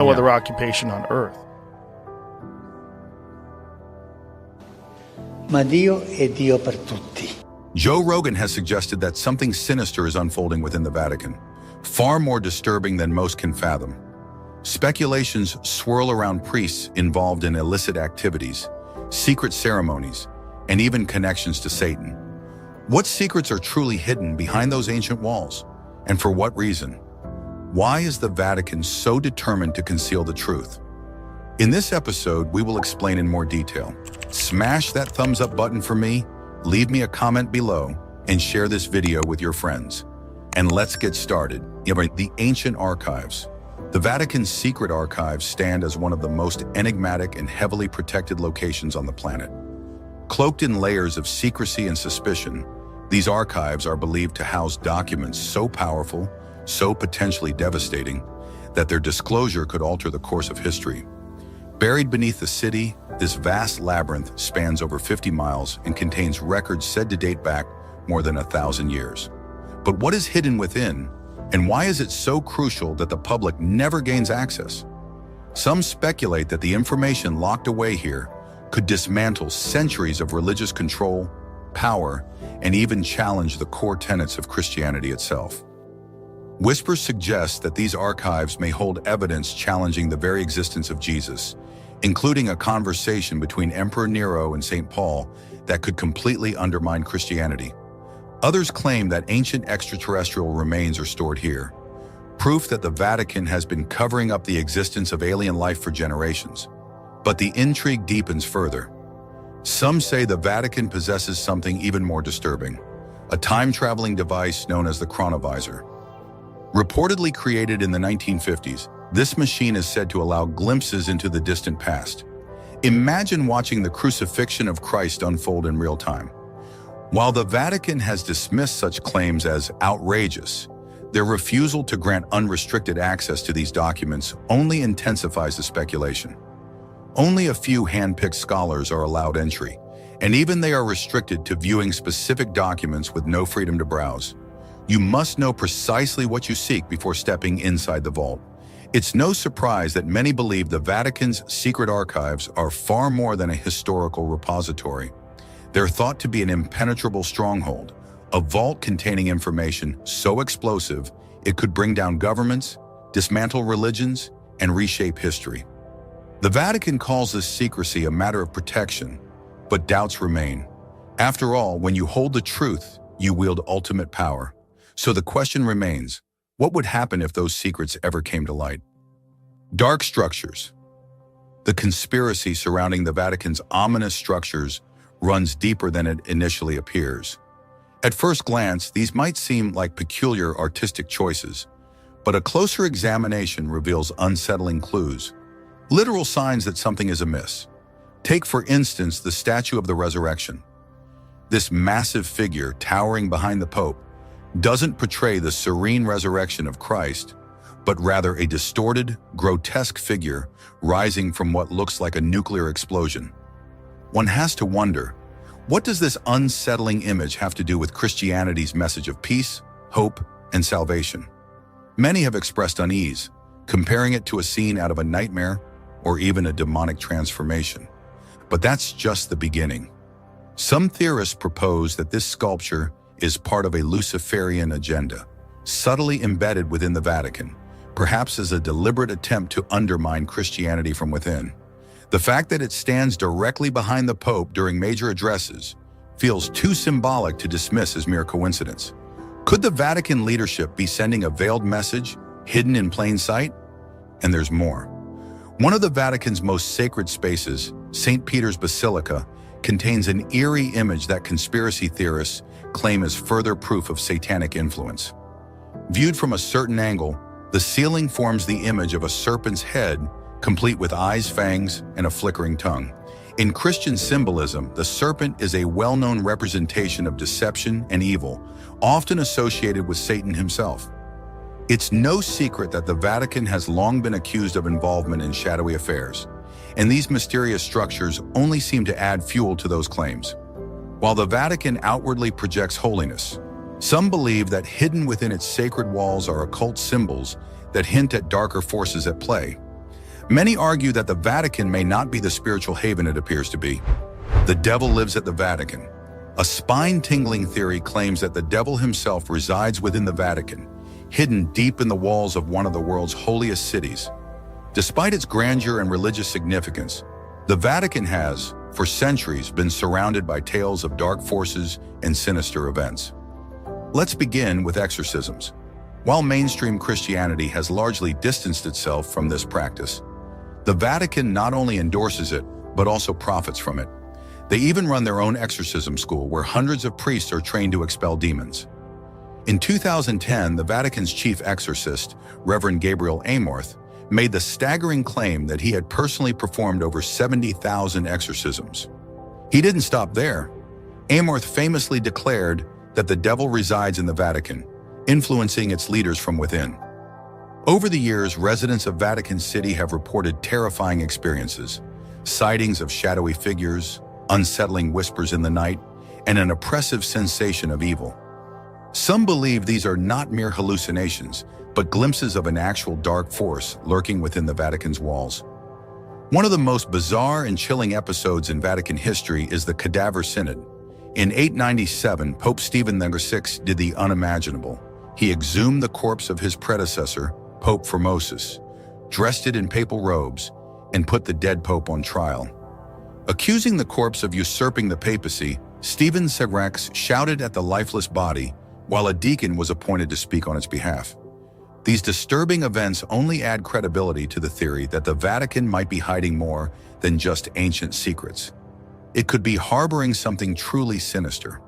no other occupation on earth. Ma Dio è Dio per tutti. Joe Rogan has suggested that something sinister is unfolding within the Vatican, far more disturbing than most can fathom. Speculations swirl around priests involved in illicit activities, secret ceremonies, and even connections to Satan. What secrets are truly hidden behind those ancient walls? And for what reason? Why is the Vatican so determined to conceal the truth? In this episode, we will explain in more detail. Smash that thumbs up button for me, leave me a comment below, and share this video with your friends. And let's get started. The ancient archives. The Vatican's secret archives stand as one of the most enigmatic and heavily protected locations on the planet. Cloaked in layers of secrecy and suspicion, these archives are believed to house documents so powerful, so potentially devastating, that their disclosure could alter the course of history. Buried beneath the city, this vast labyrinth spans over 50 miles and contains records said to date back more than 1,000 years. But what is hidden within, and why is it so crucial that the public never gains access? Some speculate that the information locked away here could dismantle centuries of religious control, power, and even challenge the core tenets of Christianity itself. Whispers suggest that these archives may hold evidence challenging the very existence of Jesus, including a conversation between Emperor Nero and St. Paul that could completely undermine Christianity. Others claim that ancient extraterrestrial remains are stored here, proof that the Vatican has been covering up the existence of alien life for generations. But the intrigue deepens further. Some say the Vatican possesses something even more disturbing, a time-traveling device known as the chronovisor. Reportedly created in the 1950s, this machine is said to allow glimpses into the distant past. Imagine watching the crucifixion of Christ unfold in real time. While the Vatican has dismissed such claims as outrageous, their refusal to grant unrestricted access to these documents only intensifies the speculation. Only a few hand-picked scholars are allowed entry, and even they are restricted to viewing specific documents with no freedom to browse. You must know precisely what you seek before stepping inside the vault. It's no surprise that many believe the Vatican's secret archives are far more than a historical repository. They're thought to be an impenetrable stronghold, a vault containing information so explosive it could bring down governments, dismantle religions, and reshape history. The Vatican calls this secrecy a matter of protection, but doubts remain. After all, when you hold the truth, you wield ultimate power. So the question remains, what would happen if those secrets ever came to light? Dark structures. The conspiracy surrounding the Vatican's ominous structures runs deeper than it initially appears. At first glance, these might seem like peculiar artistic choices, but a closer examination reveals unsettling clues, literal signs that something is amiss. Take, for instance, the Statue of the Resurrection. This massive figure towering behind the Pope doesn't portray the serene resurrection of Christ, but rather a distorted, grotesque figure rising from what looks like a nuclear explosion. One has to wonder, what does this unsettling image have to do with Christianity's message of peace, hope, and salvation? Many have expressed unease, comparing it to a scene out of a nightmare or even a demonic transformation. But that's just the beginning. Some theorists propose that this sculpture is part of a Luciferian agenda, subtly embedded within the Vatican, perhaps as a deliberate attempt to undermine Christianity from within. The fact that it stands directly behind the Pope during major addresses feels too symbolic to dismiss as mere coincidence. Could the Vatican leadership be sending a veiled message hidden in plain sight? And there's more. One of the Vatican's most sacred spaces, St. Peter's Basilica, contains an eerie image that conspiracy theorists claim is further proof of satanic influence. Viewed from a certain angle, the ceiling forms the image of a serpent's head, complete with eyes, fangs, and a flickering tongue. In Christian symbolism, the serpent is a well-known representation of deception and evil, often associated with Satan himself. It's no secret that the Vatican has long been accused of involvement in shadowy affairs, and these mysterious structures only seem to add fuel to those claims. While the Vatican outwardly projects holiness, some believe that hidden within its sacred walls are occult symbols that hint at darker forces at play. Many argue that the Vatican may not be the spiritual haven it appears to be. The devil lives at the Vatican. A spine-tingling theory claims that the devil himself resides within the Vatican, hidden deep in the walls of one of the world's holiest cities. Despite its grandeur and religious significance, the Vatican has, for centuries, been surrounded by tales of dark forces and sinister events. Let's begin with exorcisms. While mainstream Christianity has largely distanced itself from this practice, the Vatican not only endorses it, but also profits from it. They even run their own exorcism school where hundreds of priests are trained to expel demons. In 2010, the Vatican's chief exorcist, Reverend Gabriel Amorth, made the staggering claim that he had personally performed over 70,000 exorcisms. He didn't stop there. Amorth famously declared that the devil resides in the Vatican, influencing its leaders from within. Over the years, residents of Vatican City have reported terrifying experiences, sightings of shadowy figures, unsettling whispers in the night, and an oppressive sensation of evil. Some believe these are not mere hallucinations, but glimpses of an actual dark force lurking within the Vatican's walls. One of the most bizarre and chilling episodes in Vatican history is the Cadaver Synod. In 897, Pope Stephen VI did the unimaginable. He exhumed the corpse of his predecessor, Pope Formosus, dressed it in papal robes, and put the dead pope on trial. Accusing the corpse of usurping the papacy, Stephen VI shouted at the lifeless body, while a deacon was appointed to speak on its behalf. These disturbing events only add credibility to the theory that the Vatican might be hiding more than just ancient secrets. It could be harboring something truly sinister.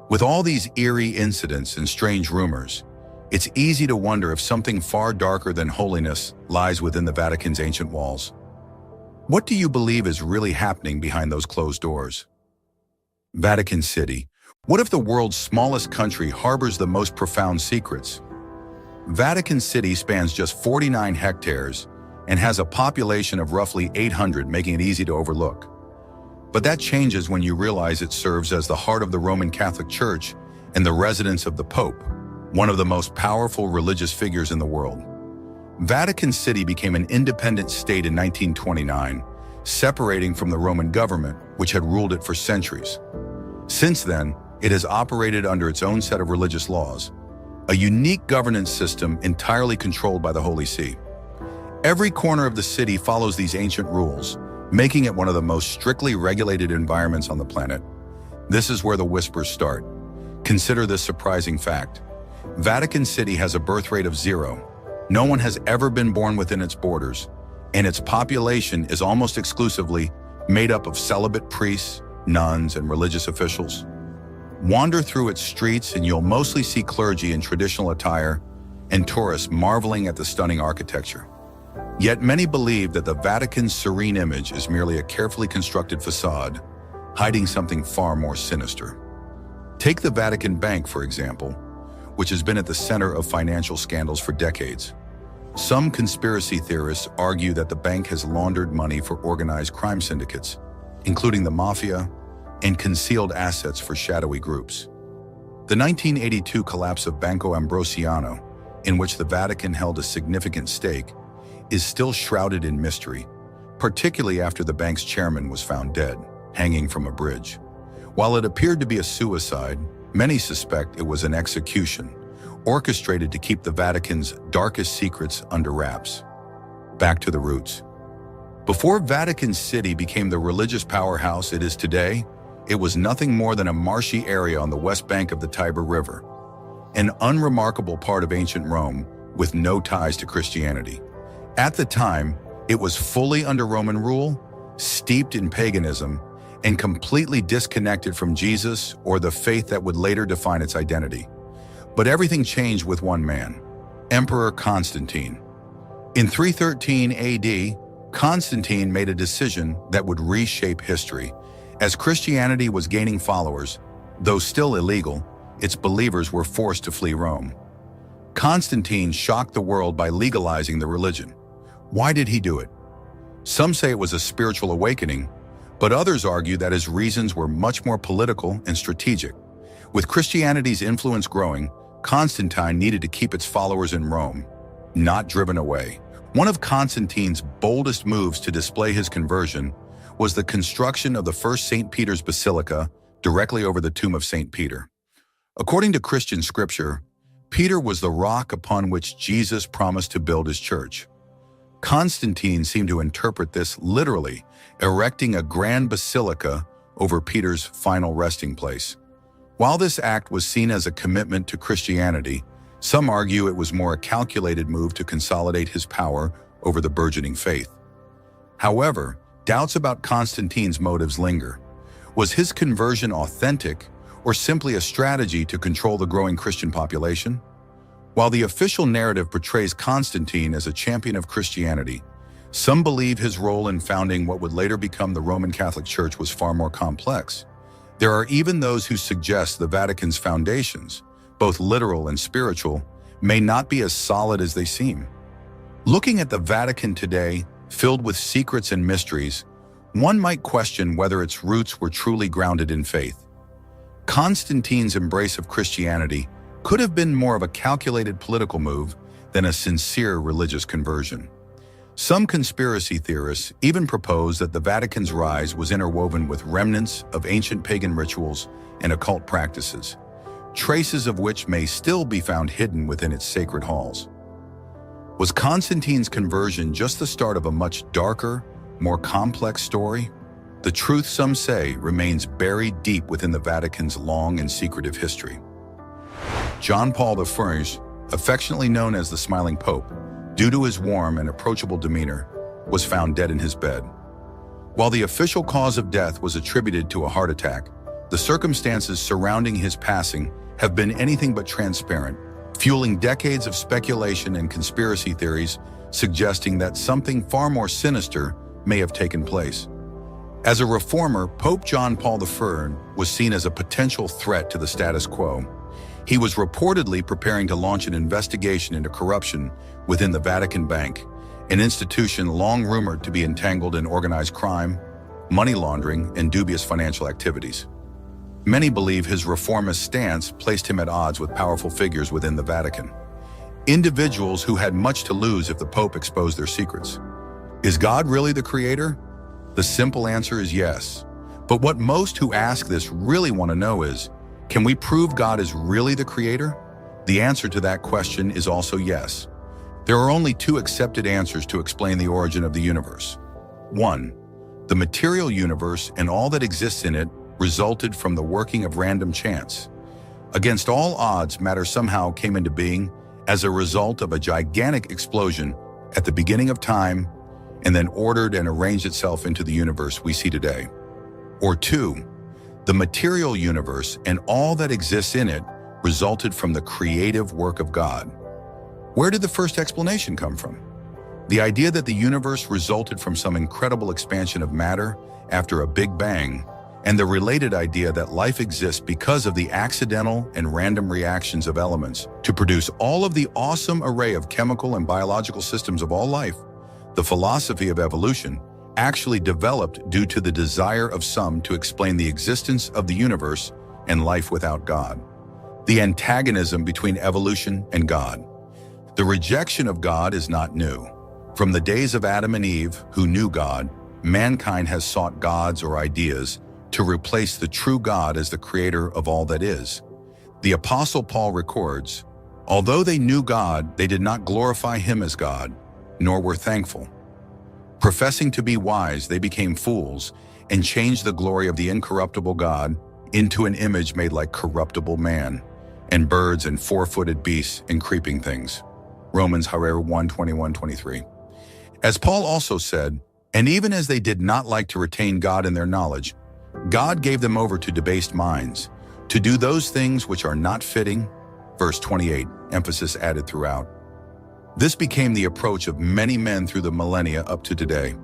With all these eerie incidents and strange rumors, it's easy to wonder if something far darker than holiness lies within the Vatican's ancient walls. What do you believe is really happening behind those closed doors? Vatican City. What if the world's smallest country harbors the most profound secrets? Vatican City spans just 49 hectares and has a population of roughly 800, making it easy to overlook. But that changes when you realize it serves as the heart of the Roman Catholic Church and the residence of the Pope, one of the most powerful religious figures in the world. Vatican City became an independent state in 1929, separating from the Roman government, which had ruled it for centuries. Since then, it has operated under its own set of religious laws, a unique governance system entirely controlled by the Holy See. Every corner of the city follows these ancient rules, making it one of the most strictly regulated environments on the planet. This is where the whispers start. Consider this surprising fact. Vatican City has a birth rate of 0. No one has ever been born within its borders, and its population is almost exclusively made up of celibate priests, nuns, and religious officials. Wander through its streets and you'll mostly see clergy in traditional attire and tourists marveling at the stunning architecture. Yet many believe that the Vatican's serene image is merely a carefully constructed facade, hiding something far more sinister. Take the Vatican Bank, for example, which has been at the center of financial scandals for decades. Some conspiracy theorists argue that the bank has laundered money for organized crime syndicates, including the mafia, and concealed assets for shadowy groups. The 1982 collapse of Banco Ambrosiano, in which the Vatican held a significant stake, is still shrouded in mystery, particularly after the bank's chairman was found dead, hanging from a bridge. While it appeared to be a suicide, many suspect it was an execution, orchestrated to keep the Vatican's darkest secrets under wraps. Back to the roots. Before Vatican City became the religious powerhouse it is today, it was nothing more than a marshy area on the west bank of the Tiber River, an unremarkable part of ancient Rome with no ties to Christianity. At the time, it was fully under Roman rule, steeped in paganism, and completely disconnected from Jesus or the faith that would later define its identity. But everything changed with one man, Emperor Constantine. In 313 AD, Constantine made a decision that would reshape history. As Christianity was gaining followers, though still illegal, its believers were forced to flee Rome. Constantine shocked the world by legalizing the religion. Why did he do it? Some say it was a spiritual awakening, but others argue that his reasons were much more political and strategic. With Christianity's influence growing, Constantine needed to keep its followers in Rome, not driven away. One of Constantine's boldest moves to display his conversion was the construction of the first St. Peter's Basilica directly over the tomb of St. Peter. According to Christian scripture, Peter was the rock upon which Jesus promised to build his church. Constantine seemed to interpret this literally, erecting a grand basilica over Peter's final resting place. While this act was seen as a commitment to Christianity, some argue it was more a calculated move to consolidate his power over the burgeoning faith. However, doubts about Constantine's motives linger. Was his conversion authentic or simply a strategy to control the growing Christian population? While the official narrative portrays Constantine as a champion of Christianity, some believe his role in founding what would later become the Roman Catholic Church was far more complex. There are even those who suggest the Vatican's foundations, both literal and spiritual, may not be as solid as they seem. Looking at the Vatican today, filled with secrets and mysteries, one might question whether its roots were truly grounded in faith. Constantine's embrace of Christianity could have been more of a calculated political move than a sincere religious conversion. Some conspiracy theorists even propose that the Vatican's rise was interwoven with remnants of ancient pagan rituals and occult practices, traces of which may still be found hidden within its sacred halls. Was Constantine's conversion just the start of a much darker, more complex story? The truth, some say, remains buried deep within the Vatican's long and secretive history. John Paul I, affectionately known as the Smiling Pope, due to his warm and approachable demeanor, was found dead in his bed. While the official cause of death was attributed to a heart attack, the circumstances surrounding his passing have been anything but transparent, fueling decades of speculation and conspiracy theories suggesting that something far more sinister may have taken place. As a reformer, Pope John Paul I was seen as a potential threat to the status quo. He was reportedly preparing to launch an investigation into corruption within the Vatican Bank, an institution long rumored to be entangled in organized crime, money laundering, and dubious financial activities. Many believe his reformist stance placed him at odds with powerful figures within the Vatican, individuals who had much to lose if the Pope exposed their secrets. Is God really the creator? The simple answer is yes. But what most who ask this really want to know is, can we prove God is really the creator? The answer to that question is also yes. There are only two accepted answers to explain the origin of the universe. 1. The material universe and all that exists in it resulted from the working of random chance. Against all odds, matter somehow came into being as a result of a gigantic explosion at the beginning of time and then ordered and arranged itself into the universe we see today. Or 2. The material universe and all that exists in it resulted from the creative work of God. Where did the first explanation come from? The idea that the universe resulted from some incredible expansion of matter after a Big Bang, and the related idea that life exists because of the accidental and random reactions of elements to produce all of the awesome array of chemical and biological systems of all life. The philosophy of evolution actually developed due to the desire of some to explain the existence of the universe and life without God. The antagonism between evolution and God. The rejection of God is not new. From the days of Adam and Eve, who knew God, mankind has sought gods or ideas to replace the true God as the creator of all that is. The Apostle Paul records, although they knew God, they did not glorify him as God, nor were thankful. Professing to be wise, they became fools and changed the glory of the incorruptible God into an image made like corruptible man, and birds and four-footed beasts and creeping things. Romans 1:21-23. As Paul also said, and even as they did not like to retain God in their knowledge, God gave them over to debased minds, to do those things which are not fitting. Verse 28, emphasis added throughout. This became the approach of many men through the millennia up to today.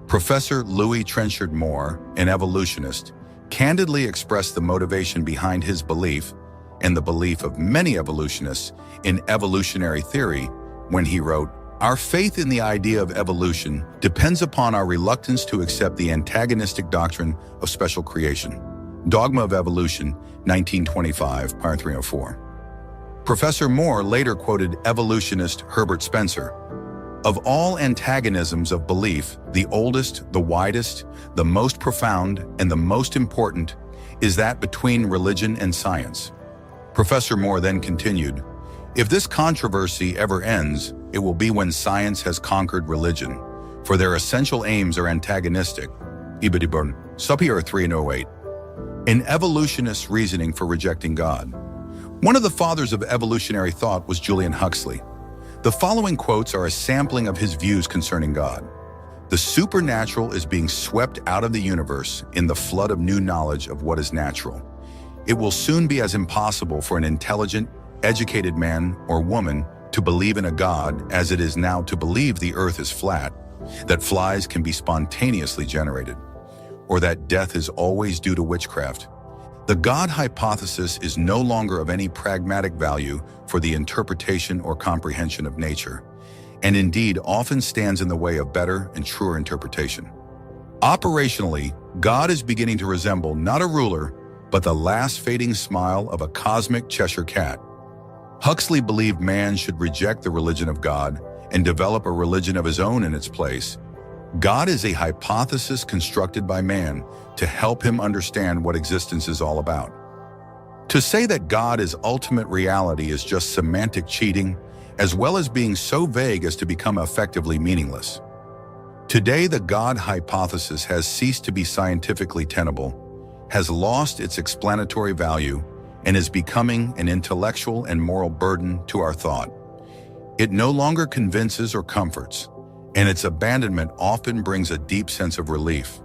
Professor Louis Trenchard Moore, an evolutionist, candidly expressed the motivation behind his belief and the belief of many evolutionists in evolutionary theory when he wrote, "Our faith in the idea of evolution depends upon our reluctance to accept the antagonistic doctrine of special creation." Dogma of Evolution, 1925, par 304. Professor Moore later quoted evolutionist Herbert Spencer, Of all antagonisms of belief, the oldest, the widest, the most profound, and the most important is that between religion and science. Professor Moore then continued, "If this controversy ever ends, it will be when science has conquered religion, for their essential aims are antagonistic." Ibidibun, Superior 308. In evolutionist reasoning for rejecting God. One of the fathers of evolutionary thought was Julian Huxley. The following quotes are a sampling of his views concerning God. "The supernatural is being swept out of the universe in the flood of new knowledge of what is natural. It will soon be as impossible for an intelligent, educated man or woman to believe in a God as it is now to believe the earth is flat, that flies can be spontaneously generated, or that death is always due to witchcraft. The God hypothesis is no longer of any pragmatic value for the interpretation or comprehension of nature, and indeed often stands in the way of better and truer interpretation. Operationally, God is beginning to resemble not a ruler, but the last fading smile of a cosmic Cheshire cat." Huxley believed man should reject the religion of God and develop a religion of his own in its place. God is a hypothesis constructed by man to help him understand what existence is all about. To say that God is ultimate reality is just semantic cheating, as well as being so vague as to become effectively meaningless. Today, the God hypothesis has ceased to be scientifically tenable, has lost its explanatory value, and is becoming an intellectual and moral burden to our thought. It no longer convinces or comforts, and its abandonment often brings a deep sense of relief.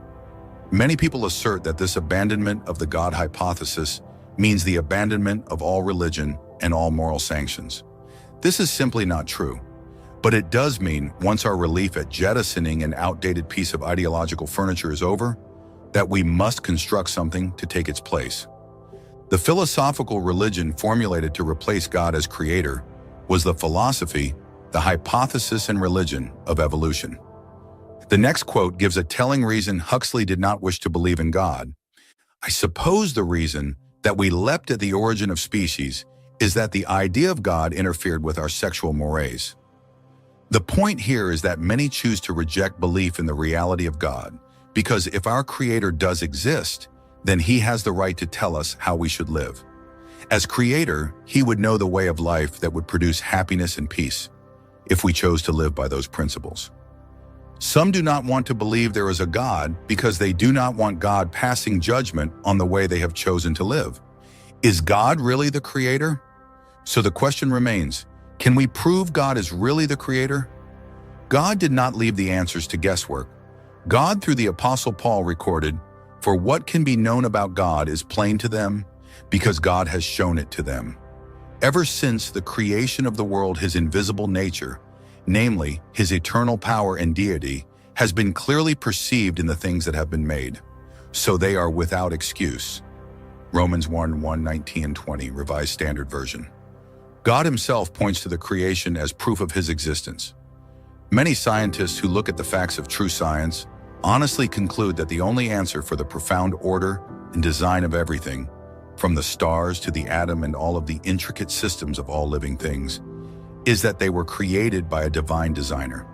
Many people assert that this abandonment of the God hypothesis means the abandonment of all religion and all moral sanctions. This is simply not true, but it does mean once our relief at jettisoning an outdated piece of ideological furniture is over, that we must construct something to take its place. The philosophical religion formulated to replace God as creator was the philosophy, the hypothesis and religion of evolution. The next quote gives a telling reason Huxley did not wish to believe in God. "I suppose the reason that we leapt at the origin of species is that the idea of God interfered with our sexual mores. The point here is that many choose to reject belief in the reality of God, because if our Creator does exist, then He has the right to tell us how we should live. As Creator, He would know the way of life that would produce happiness and peace, if we chose to live by those principles. Some do not want to believe there is a God because they do not want God passing judgment on the way they have chosen to live. Is God really the Creator? So the question remains, can we prove God is really the Creator? God did not leave the answers to guesswork. God, through the Apostle Paul, recorded, "For what can be known about God is plain to them, because God has shown it to them." Ever since the creation of the world, His invisible nature, namely His eternal power and deity, has been clearly perceived in the things that have been made, so they are without excuse. Romans 1:19 and 20, Revised Standard Version. God Himself points to the creation as proof of His existence. Many scientists who look at the facts of true science honestly conclude that the only answer for the profound order and design of everything, from the stars to the atom and all of the intricate systems of all living things, is that they were created by a divine designer.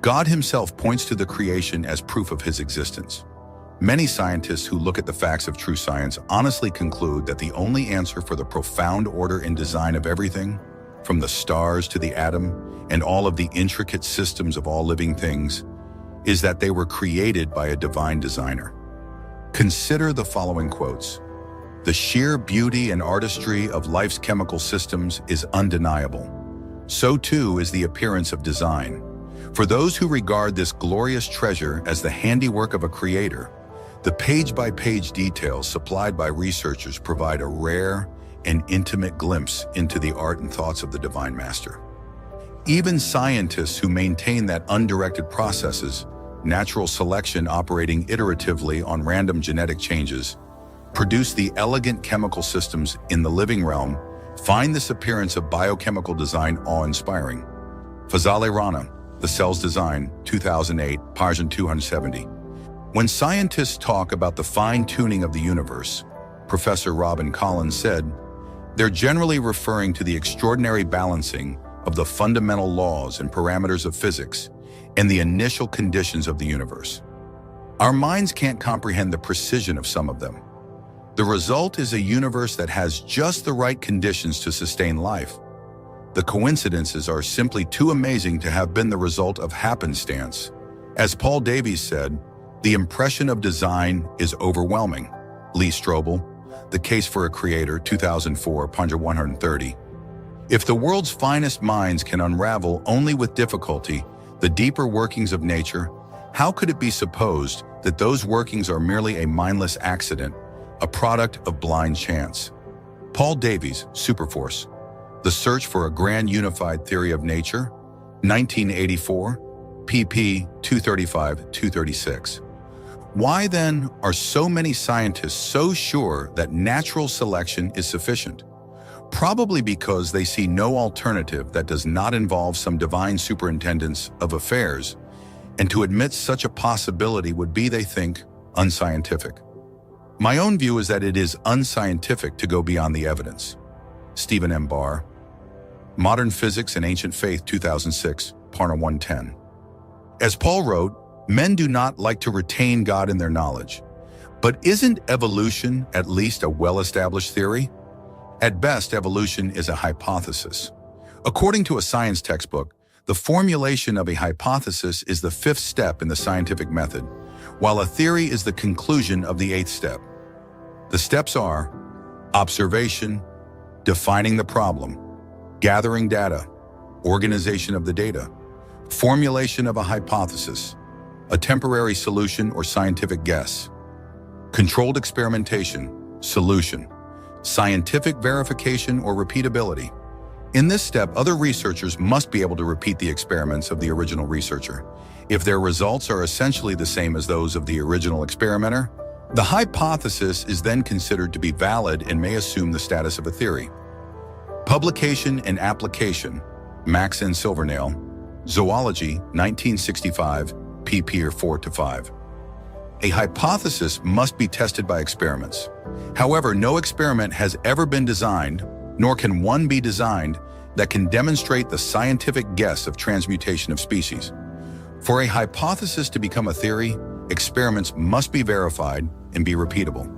God Himself points to the creation as proof of His existence. Many scientists who look at the facts of true science honestly conclude that the only answer for the profound order and design of everything, from the stars to the atom and all of the intricate systems of all living things, is that they were created by a divine designer. Consider the following quotes. "The sheer beauty and artistry of life's chemical systems is undeniable. So too is the appearance of design. For those who regard this glorious treasure as the handiwork of a creator, the page-by-page details supplied by researchers provide a rare and intimate glimpse into the art and thoughts of the Divine Master. Even scientists who maintain that undirected processes, natural selection operating iteratively on random genetic changes, produce the elegant chemical systems in the living realm, find this appearance of biochemical design awe-inspiring." Fazale Rana, The Cell's Design, 2008, page 270. When scientists talk about the fine-tuning of the universe, Professor Robin Collins said, they're generally referring to the extraordinary balancing of the fundamental laws and parameters of physics and the initial conditions of the universe. Our minds can't comprehend the precision of some of them. The result is a universe that has just the right conditions to sustain life. The coincidences are simply too amazing to have been the result of happenstance. As Paul Davies said, the impression of design is overwhelming. Lee Strobel, The Case for a Creator, 2004, page 130. If the world's finest minds can unravel only with difficulty the deeper workings of nature, how could it be supposed that those workings are merely a mindless accident, a product of blind chance? Paul Davies, Superforce, The Search for a Grand Unified Theory of Nature, 1984, pp. 235-236. Why then are so many scientists so sure that natural selection is sufficient? Probably because they see no alternative that does not involve some divine superintendence of affairs, and to admit such a possibility would be, they think, unscientific. My own view is that it is unscientific to go beyond the evidence. Stephen M. Barr, Modern Physics and Ancient Faith, 2006, Parna 110. As Paul wrote, men do not like to retain God in their knowledge. But isn't evolution at least a well-established theory? At best, evolution is a hypothesis. According to a science textbook, the formulation of a hypothesis is the 5th step in the scientific method, while a theory is the conclusion of the 8th step. The steps are observation, defining the problem, gathering data, organization of the data, formulation of a hypothesis, a temporary solution or scientific guess, controlled experimentation, solution, scientific verification or repeatability. In this step, other researchers must be able to repeat the experiments of the original researcher. If their results are essentially the same as those of the original experimenter, the hypothesis is then considered to be valid and may assume the status of a theory. Publication and application, Max and Silvernail, Zoology, 1965, pp. 4-5. A hypothesis must be tested by experiments. However, no experiment has ever been designed, nor can one be designed, that can demonstrate the scientific guess of transmutation of species. For a hypothesis to become a theory, experiments must be verified and be repeatable.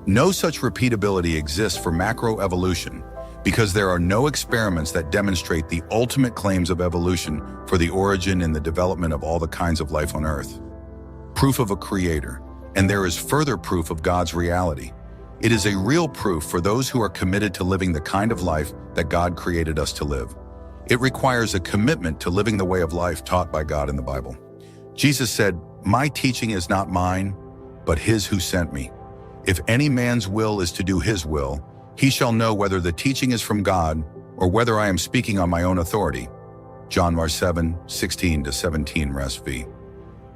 No such repeatability exists for macroevolution because there are no experiments that demonstrate the ultimate claims of evolution for the origin and the development of all the kinds of life on Earth. Proof of a creator, and there is further proof of God's reality. It is a real proof for those who are committed to living the kind of life that God created us to live. It requires a commitment to living the way of life taught by God in the Bible. Jesus said, "My teaching is not mine, but his who sent me. If any man's will is to do his will, he shall know whether the teaching is from God or whether I am speaking on my own authority." John 7, 16-17 Res V.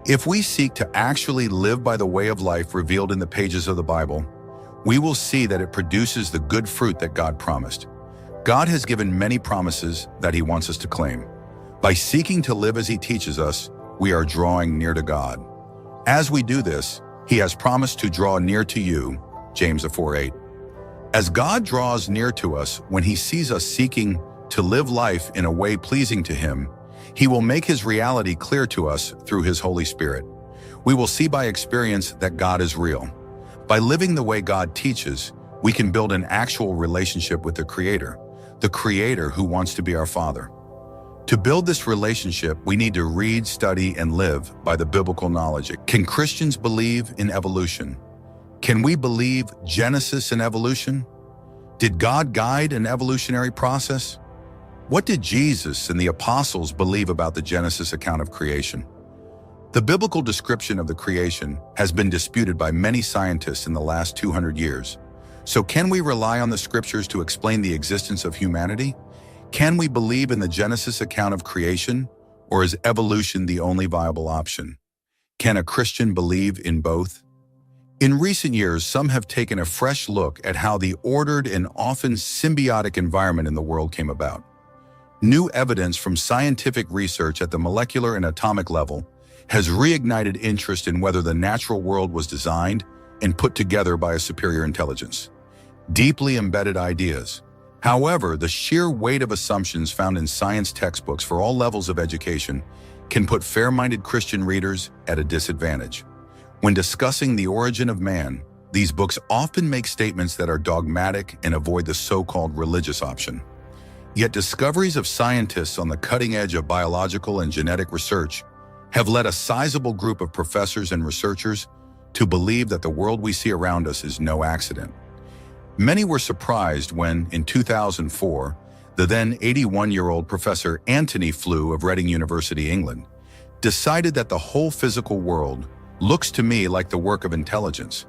If we seek to actually live by the way of life revealed in the pages of the Bible, we will see that it produces the good fruit that God promised. God has given many promises that he wants us to claim. By seeking to live as he teaches us, we are drawing near to God. As we do this, he has promised to draw near to you, James 4:8. As God draws near to us when he sees us seeking to live life in a way pleasing to him, he will make his reality clear to us through his Holy Spirit. We will see by experience that God is real. By living the way God teaches, we can build an actual relationship with the Creator who wants to be our Father. To build this relationship, we need to read, study, and live by the biblical knowledge. Can Christians believe in evolution? Can we believe Genesis and evolution? Did God guide an evolutionary process? What did Jesus and the apostles believe about the Genesis account of creation? The biblical description of the creation has been disputed by many scientists in the last 200 years. So can we rely on the scriptures to explain the existence of humanity? Can we believe in the Genesis account of creation, or is evolution the only viable option? Can a Christian believe in both? In recent years, some have taken a fresh look at how the ordered and often symbiotic environment in the world came about. New evidence from scientific research at the molecular and atomic level has reignited interest in whether the natural world was designed and put together by a superior intelligence. Deeply embedded ideas, However, the sheer weight of assumptions found in science textbooks for all levels of education can put fair-minded Christian readers at a disadvantage. When discussing the origin of man, these books often make statements that are dogmatic and avoid the so-called religious option. Yet discoveries of scientists on the cutting edge of biological and genetic research have led a sizable group of professors and researchers to believe that the world we see around us is no accident. Many were surprised when, in 2004, the then 81-year-old Professor Anthony Flew of Reading University, England, decided that the whole physical world looks to me like the work of intelligence.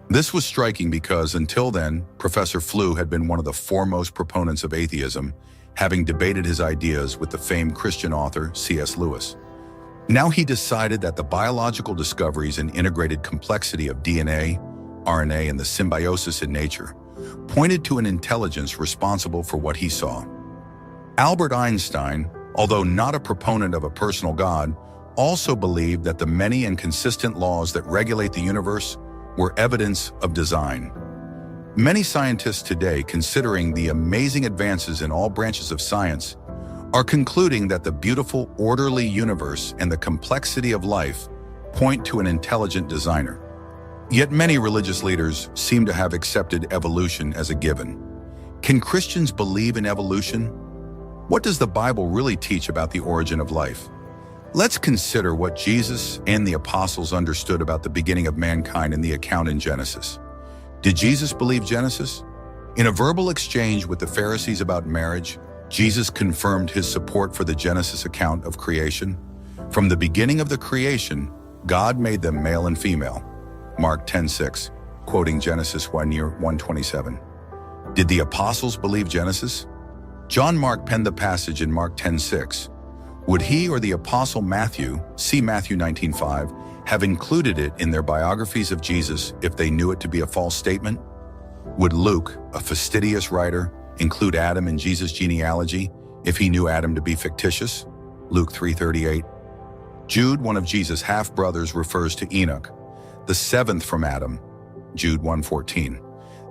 This was striking because, until then, Professor Flew had been one of the foremost proponents of atheism, having debated his ideas with the famed Christian author C.S. Lewis. Now he decided that the biological discoveries and integrated complexity of DNA, RNA, and the symbiosis in nature pointed to an intelligence responsible for what he saw. Albert Einstein, although not a proponent of a personal God, also believed that the many and consistent laws that regulate the universe were evidence of design. Many scientists today, considering the amazing advances in all branches of science, are concluding that the beautiful, orderly universe and the complexity of life point to an intelligent designer. Yet many religious leaders seem to have accepted evolution as a given. Can Christians believe in evolution? What does the Bible really teach about the origin of life? Let's consider what Jesus and the apostles understood about the beginning of mankind in the account in Genesis. Did Jesus believe Genesis? In a verbal exchange with the Pharisees about marriage, Jesus confirmed his support for the Genesis account of creation. From the beginning of the creation, God made them male and female. Mark 10:6, quoting Genesis 1:27. Did the apostles believe Genesis? John Mark penned the passage in Mark 10:6. Would he or the apostle Matthew, see Matthew 19:5, have included it in their biographies of Jesus if they knew it to be a false statement? Would Luke, a fastidious writer, include Adam in Jesus' genealogy if he knew Adam to be fictitious? Luke 3:38. Jude, one of Jesus' half-brothers, refers to Enoch, the seventh from Adam, Jude 1:14.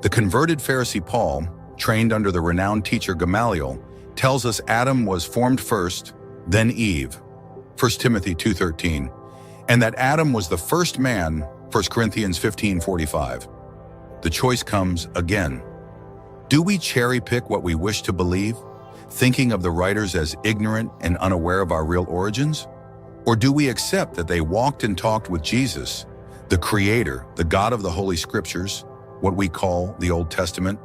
The converted Pharisee Paul, trained under the renowned teacher Gamaliel, tells us Adam was formed first, then Eve, 1 Timothy 2:13, and that Adam was the first man, 1 Corinthians 15:45. The choice comes again. Do we cherry-pick what we wish to believe, thinking of the writers as ignorant and unaware of our real origins? Or do we accept that they walked and talked with Jesus, the Creator, the God of the Holy Scriptures, what we call the Old Testament,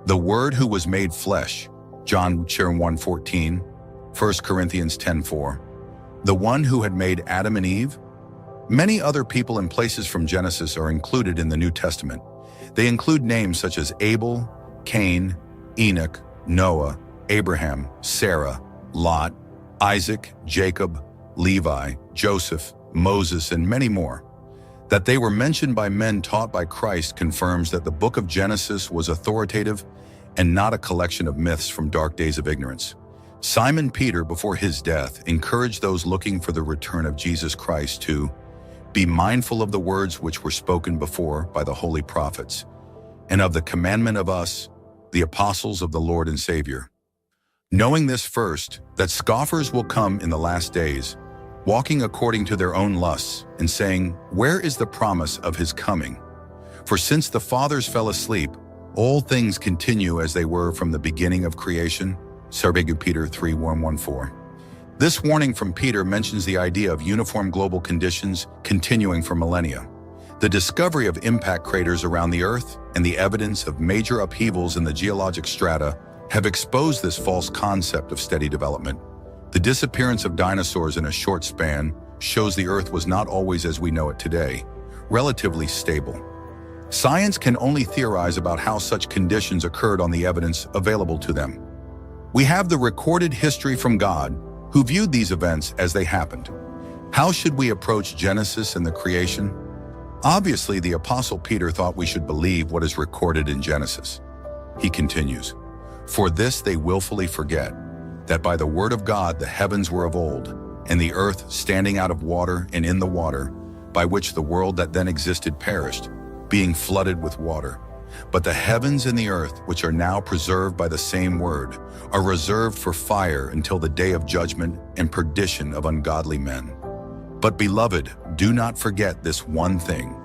the Word who was made flesh, John 1:14, 1 Corinthians 10:4, the one who had made Adam and Eve? Many other people and places from Genesis are included in the New Testament. They include names such as Abel, Cain, Enoch, Noah, Abraham, Sarah, Lot, Isaac, Jacob, Levi, Joseph, Moses, and many more. That they were mentioned by men taught by Christ confirms that the book of Genesis was authoritative and not a collection of myths from dark days of ignorance. Simon Peter, before his death, encouraged those looking for the return of Jesus Christ to be mindful of the words which were spoken before by the holy prophets, and of the commandment of us, the apostles of the Lord and Savior. Knowing this first, that scoffers will come in the last days, walking according to their own lusts, and saying, "Where is the promise of his coming? For since the fathers fell asleep, all things continue as they were from the beginning of creation." 2 Peter 3:1-4. This warning from Peter mentions the idea of uniform global conditions continuing for millennia. The discovery of impact craters around the Earth and the evidence of major upheavals in the geologic strata have exposed this false concept of steady development. The disappearance of dinosaurs in a short span shows the Earth was not always as we know it today, relatively stable. Science can only theorize about how such conditions occurred on the evidence available to them. We have the recorded history from God, who viewed these events as they happened. How should we approach Genesis and the creation? Obviously, the Apostle Peter thought we should believe what is recorded in Genesis. He continues, "For this they willfully forget, that by the word of God the heavens were of old, and the earth standing out of water and in the water, by which the world that then existed perished, being flooded with water. But the heavens and the earth, which are now preserved by the same word, are reserved for fire until the day of judgment and perdition of ungodly men. But beloved, do not forget this one thing,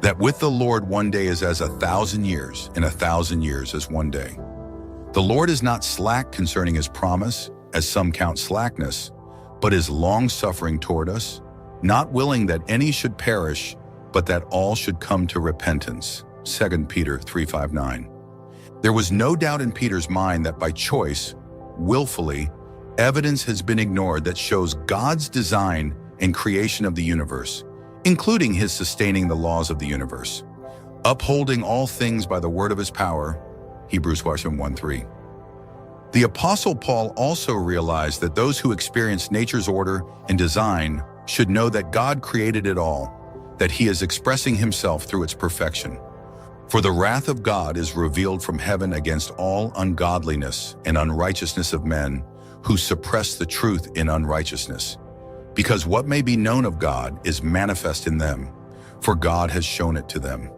that with the Lord 1 day is as 1,000 years, and 1,000 years as 1 day. The Lord is not slack concerning his promise, as some count slackness, but is long-suffering toward us, not willing that any should perish, but that all should come to repentance. 2 Peter 3:5-9. There was no doubt in Peter's mind that by choice, willfully, evidence has been ignored that shows God's design and creation of the universe, including his sustaining the laws of the universe, upholding all things by the word of his power. Hebrews 1:3. The Apostle Paul also realized that those who experience nature's order and design should know that God created it all, that he is expressing himself through its perfection. For the wrath of God is revealed from heaven against all ungodliness and unrighteousness of men who suppress the truth in unrighteousness. Because what may be known of God is manifest in them, for God has shown it to them.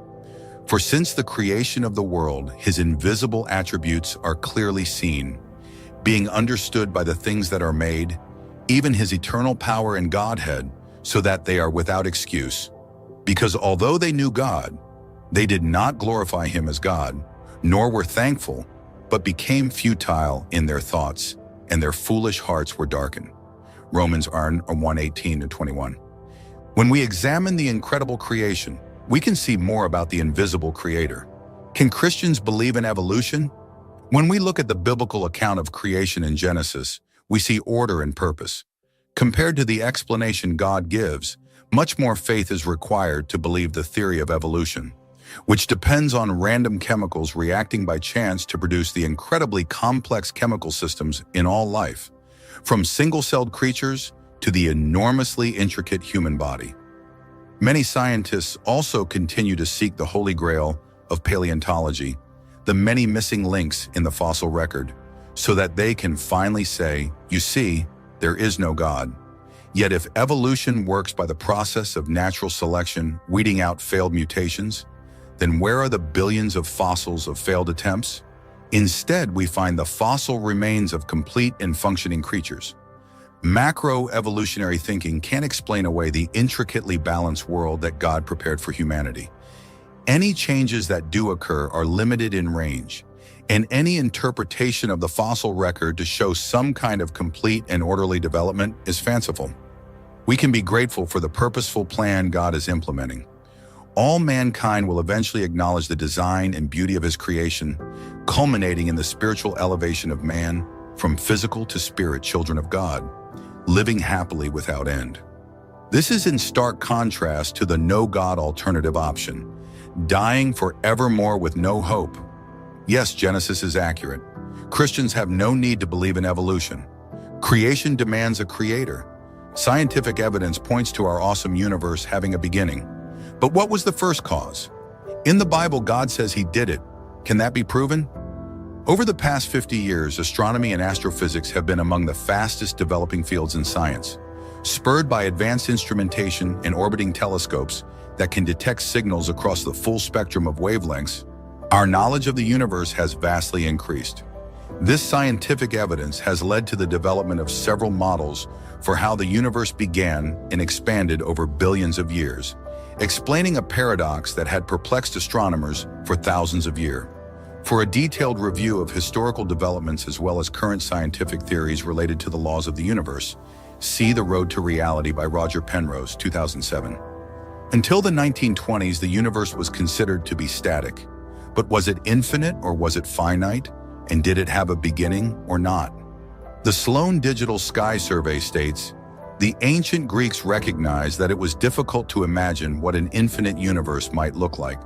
For since the creation of the world, his invisible attributes are clearly seen, being understood by the things that are made, even his eternal power and Godhead, so that they are without excuse. Because although they knew God, they did not glorify him as God, nor were thankful, but became futile in their thoughts, and their foolish hearts were darkened. Romans 1:18-21. When we examine the incredible creation, we can see more about the invisible creator. Can Christians believe in evolution? When we look at the biblical account of creation in Genesis, we see order and purpose. Compared to the explanation God gives, much more faith is required to believe the theory of evolution, which depends on random chemicals reacting by chance to produce the incredibly complex chemical systems in all life, from single-celled creatures to the enormously intricate human body. Many scientists also continue to seek the holy grail of paleontology, the many missing links in the fossil record, so that they can finally say, you see, there is no God. Yet if evolution works by the process of natural selection, weeding out failed mutations, then where are the billions of fossils of failed attempts? Instead, we find the fossil remains of complete and functioning creatures. Macroevolutionary thinking can't explain away the intricately balanced world that God prepared for humanity. Any changes that do occur are limited in range, and any interpretation of the fossil record to show some kind of complete and orderly development is fanciful. We can be grateful for the purposeful plan God is implementing. All mankind will eventually acknowledge the design and beauty of his creation, culminating in the spiritual elevation of man from physical to spirit children of God, living happily without end. This is in stark contrast to the no God alternative option, dying forevermore with no hope. Yes, Genesis is accurate. Christians have no need to believe in evolution. Creation demands a creator. Scientific evidence points to our awesome universe having a beginning. But what was the first cause? In the Bible, God says he did it. Can that be proven? Over the past 50 years, astronomy and astrophysics have been among the fastest developing fields in science, spurred by advanced instrumentation and orbiting telescopes that can detect signals across the full spectrum of wavelengths. Our knowledge of the universe has vastly increased. This scientific evidence has led to the development of several models for how the universe began and expanded over billions of years, explaining a paradox that had perplexed astronomers for thousands of years. For a detailed review of historical developments as well as current scientific theories related to the laws of the universe, see The Road to Reality by Roger Penrose, 2007. Until the 1920s, the universe was considered to be static. But was it infinite or was it finite? And did it have a beginning or not? The Sloan Digital Sky Survey states, the ancient Greeks recognized that it was difficult to imagine what an infinite universe might look like.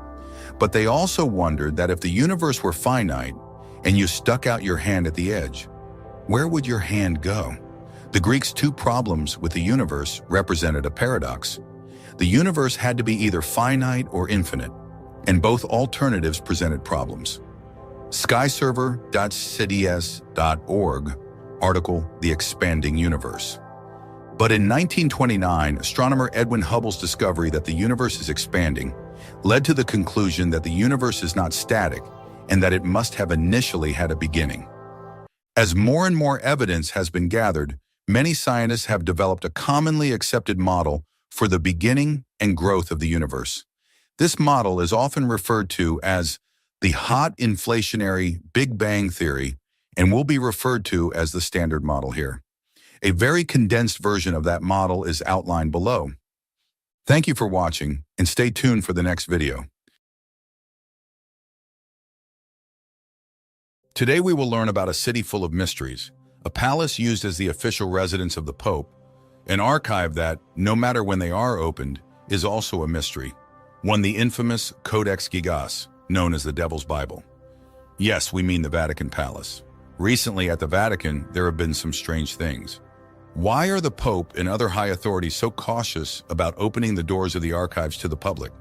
But they also wondered that if the universe were finite and you stuck out your hand at the edge, where would your hand go? The Greeks' two problems with the universe represented a paradox. The universe had to be either finite or infinite, and both alternatives presented problems. Skyserver.cds.org, article The Expanding Universe. But in 1929, astronomer Edwin Hubble's discovery that the universe is expanding led to the conclusion that the universe is not static and that it must have initially had a beginning. As more and more evidence has been gathered, many scientists have developed a commonly accepted model for the beginning and growth of the universe. This model is often referred to as the hot inflationary Big Bang theory and will be referred to as the standard model here. A very condensed version of that model is outlined below. Thank you for watching, and stay tuned for the next video. Today we will learn about a city full of mysteries, a palace used as the official residence of the Pope, an archive that, no matter when they are opened, is also a mystery, one the infamous Codex Gigas, known as the Devil's Bible. Yes, we mean the Vatican Palace. Recently at the Vatican, there have been some strange things. Why are the Pope and other high authorities so cautious about opening the doors of the archives to the public?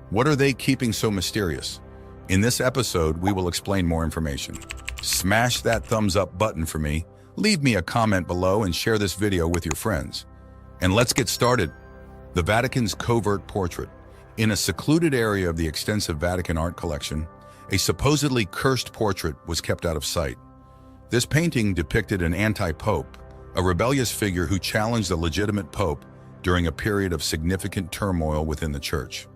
What are they keeping so mysterious? In this episode, we will explain more information. Smash that thumbs up button for me, leave me a comment below, and share this video with your friends. And let's get started. The Vatican's covert portrait. In a secluded area of the extensive Vatican art collection, a supposedly cursed portrait was kept out of sight. This painting depicted an anti-pope, a rebellious figure who challenged the legitimate pope during a period of significant turmoil within the church.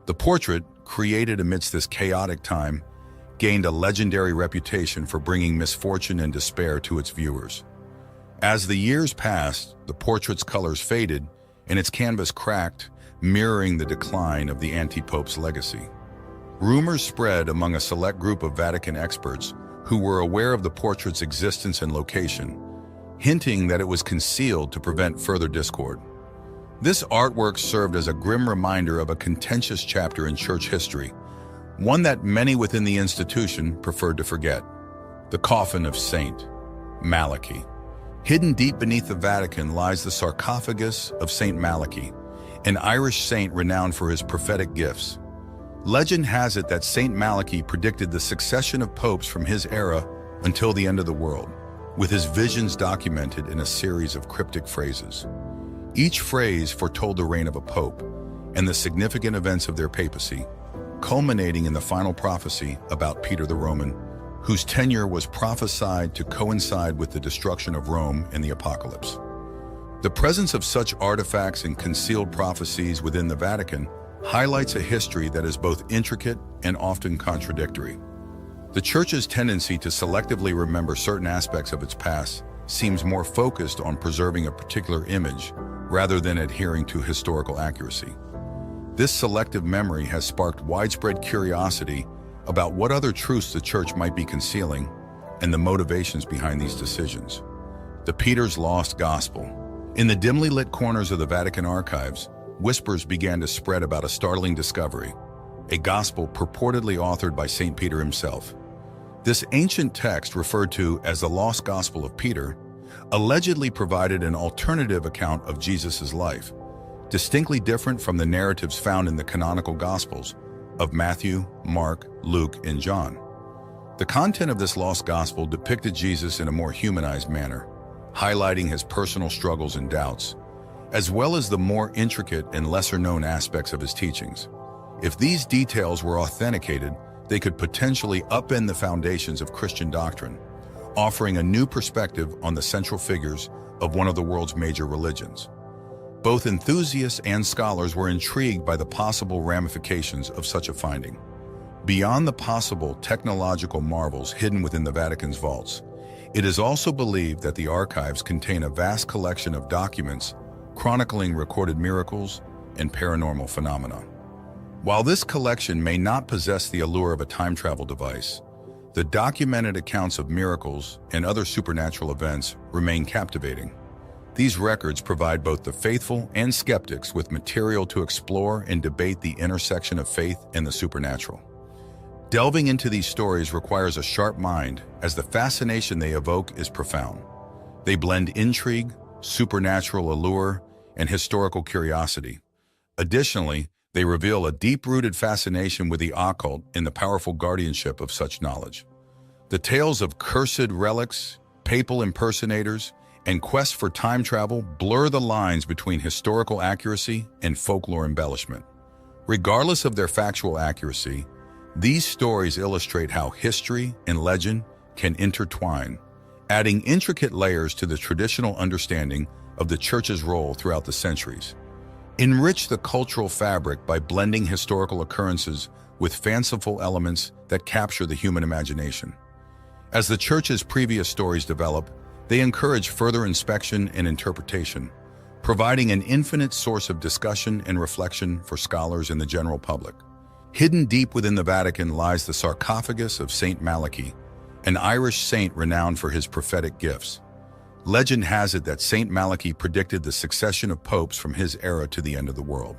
The portrait, created amidst this chaotic time, gained a legendary reputation for bringing misfortune and despair to its viewers. As the years passed, the portrait's colors faded and its canvas cracked, mirroring the decline of the anti-pope's legacy. Rumors spread among a select group of Vatican experts who were aware of the portrait's existence and location, hinting that it was concealed to prevent further discord. This artwork served as a grim reminder of a contentious chapter in church history, one that many within the institution preferred to forget: the coffin of Saint Malachy. Hidden deep beneath the Vatican lies the sarcophagus of Saint Malachy, an Irish saint renowned for his prophetic gifts. Legend has it that Saint Malachy predicted the succession of popes from his era until the end of the world, with his visions documented in a series of cryptic phrases. Each phrase foretold the reign of a pope and the significant events of their papacy, culminating in the final prophecy about Peter the Roman, whose tenure was prophesied to coincide with the destruction of Rome in the apocalypse. The presence of such artifacts and concealed prophecies within the Vatican highlights a history that is both intricate and often contradictory. The Church's tendency to selectively remember certain aspects of its past seems more focused on preserving a particular image rather than adhering to historical accuracy. This selective memory has sparked widespread curiosity about what other truths the Church might be concealing and the motivations behind these decisions. The Peter's Lost Gospel. In the dimly lit corners of the Vatican archives, whispers began to spread about a startling discovery: a gospel purportedly authored by St. Peter himself. This ancient text, referred to as the Lost Gospel of Peter, allegedly provided an alternative account of Jesus' life, distinctly different from the narratives found in the canonical Gospels of Matthew, Mark, Luke, and John. The content of this Lost Gospel depicted Jesus in a more humanized manner, highlighting his personal struggles and doubts, as well as the more intricate and lesser-known aspects of his teachings. If these details were authenticated, they could potentially upend the foundations of Christian doctrine, offering a new perspective on the central figures of one of the world's major religions. Both enthusiasts and scholars were intrigued by the possible ramifications of such a finding. Beyond the possible technological marvels hidden within the Vatican's vaults, it is also believed that the archives contain a vast collection of documents chronicling recorded miracles and paranormal phenomena. While this collection may not possess the allure of a time travel device, the documented accounts of miracles and other supernatural events remain captivating. These records provide both the faithful and skeptics with material to explore and debate the intersection of faith and the supernatural. Delving into these stories requires a sharp mind, as the fascination they evoke is profound. They blend intrigue, supernatural allure, and historical curiosity. Additionally, they reveal a deep-rooted fascination with the occult and the powerful guardianship of such knowledge. The tales of cursed relics, papal impersonators, and quests for time travel blur the lines between historical accuracy and folklore embellishment. Regardless of their factual accuracy, these stories illustrate how history and legend can intertwine, adding intricate layers to the traditional understanding of the Church's role throughout the centuries. Enrich the cultural fabric by blending historical occurrences with fanciful elements that capture the human imagination. As the Church's previous stories develop, they encourage further inspection and interpretation, providing an infinite source of discussion and reflection for scholars and the general public. Hidden deep within the Vatican lies the sarcophagus of Saint Malachy, an Irish saint renowned for his prophetic gifts. Legend has it that Saint Malachy predicted the succession of popes from his era to the end of the world.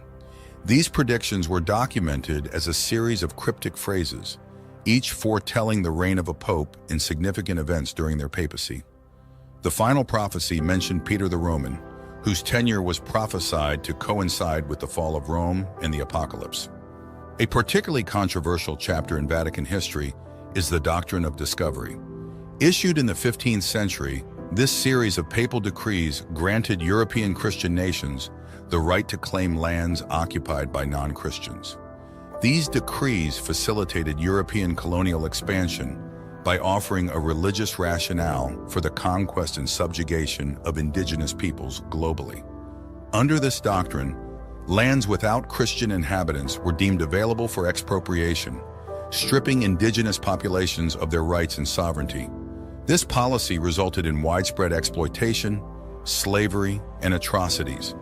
These predictions were documented as a series of cryptic phrases, each foretelling the reign of a pope in significant events during their papacy. The final prophecy mentioned Peter the Roman, whose tenure was prophesied to coincide with the fall of Rome and the apocalypse. A particularly controversial chapter in Vatican history is the Doctrine of Discovery. Issued in the 15th century, this series of papal decrees granted European Christian nations the right to claim lands occupied by non-Christians. These decrees facilitated European colonial expansion by offering a religious rationale for the conquest and subjugation of indigenous peoples globally. Under this doctrine, lands without Christian inhabitants were deemed available for expropriation, stripping indigenous populations of their rights and sovereignty. This policy resulted in widespread exploitation, slavery, and atrocities,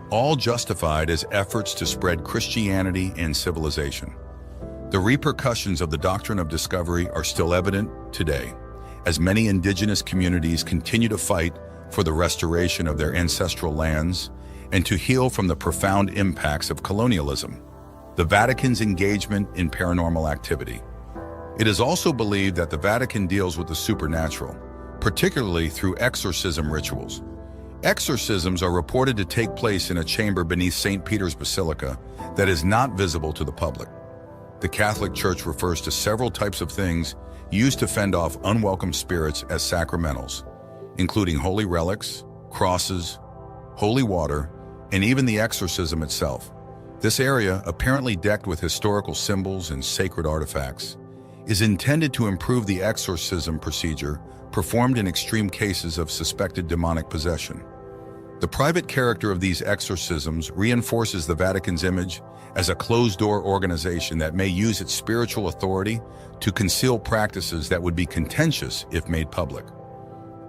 all justified as efforts to spread Christianity and civilization. The repercussions of the Doctrine of Discovery are still evident today, as many indigenous communities continue to fight for the restoration of their ancestral lands and to heal from the profound impacts of colonialism. The Vatican's engagement in paranormal activity. It is also believed that the Vatican deals with the supernatural, particularly through exorcism rituals. Exorcisms are reported to take place in a chamber beneath St. Peter's Basilica that is not visible to the public. The Catholic Church refers to several types of things used to fend off unwelcome spirits as sacramentals, including holy relics, crosses, holy water, and even the exorcism itself. This area, apparently decked with historical symbols and sacred artifacts, is intended to improve the exorcism procedure performed in extreme cases of suspected demonic possession. The private character of these exorcisms reinforces the Vatican's image as a closed-door organization that may use its spiritual authority to conceal practices that would be contentious if made public.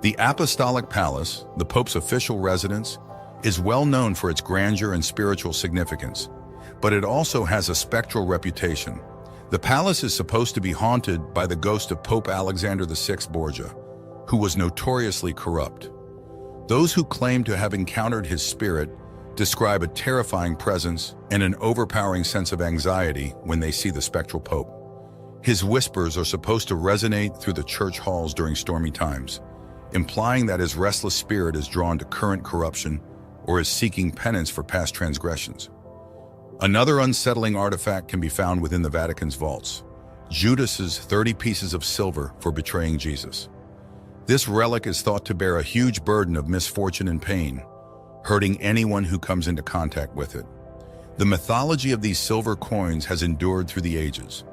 The Apostolic Palace, the Pope's official residence, is well known for its grandeur and spiritual significance, but it also has a spectral reputation. The palace is supposed to be haunted by the ghost of Pope Alexander VI Borgia, who was notoriously corrupt. Those who claim to have encountered his spirit describe a terrifying presence and an overpowering sense of anxiety when they see the spectral Pope. His whispers are supposed to resonate through the church halls during stormy times, implying that his restless spirit is drawn to current corruption or is seeking penance for past transgressions. Another unsettling artifact can be found within the Vatican's vaults: Judas's 30 pieces of silver for betraying Jesus. This relic is thought to bear a huge burden of misfortune and pain, hurting anyone who comes into contact with it. The mythology of these silver coins has endured through the ages,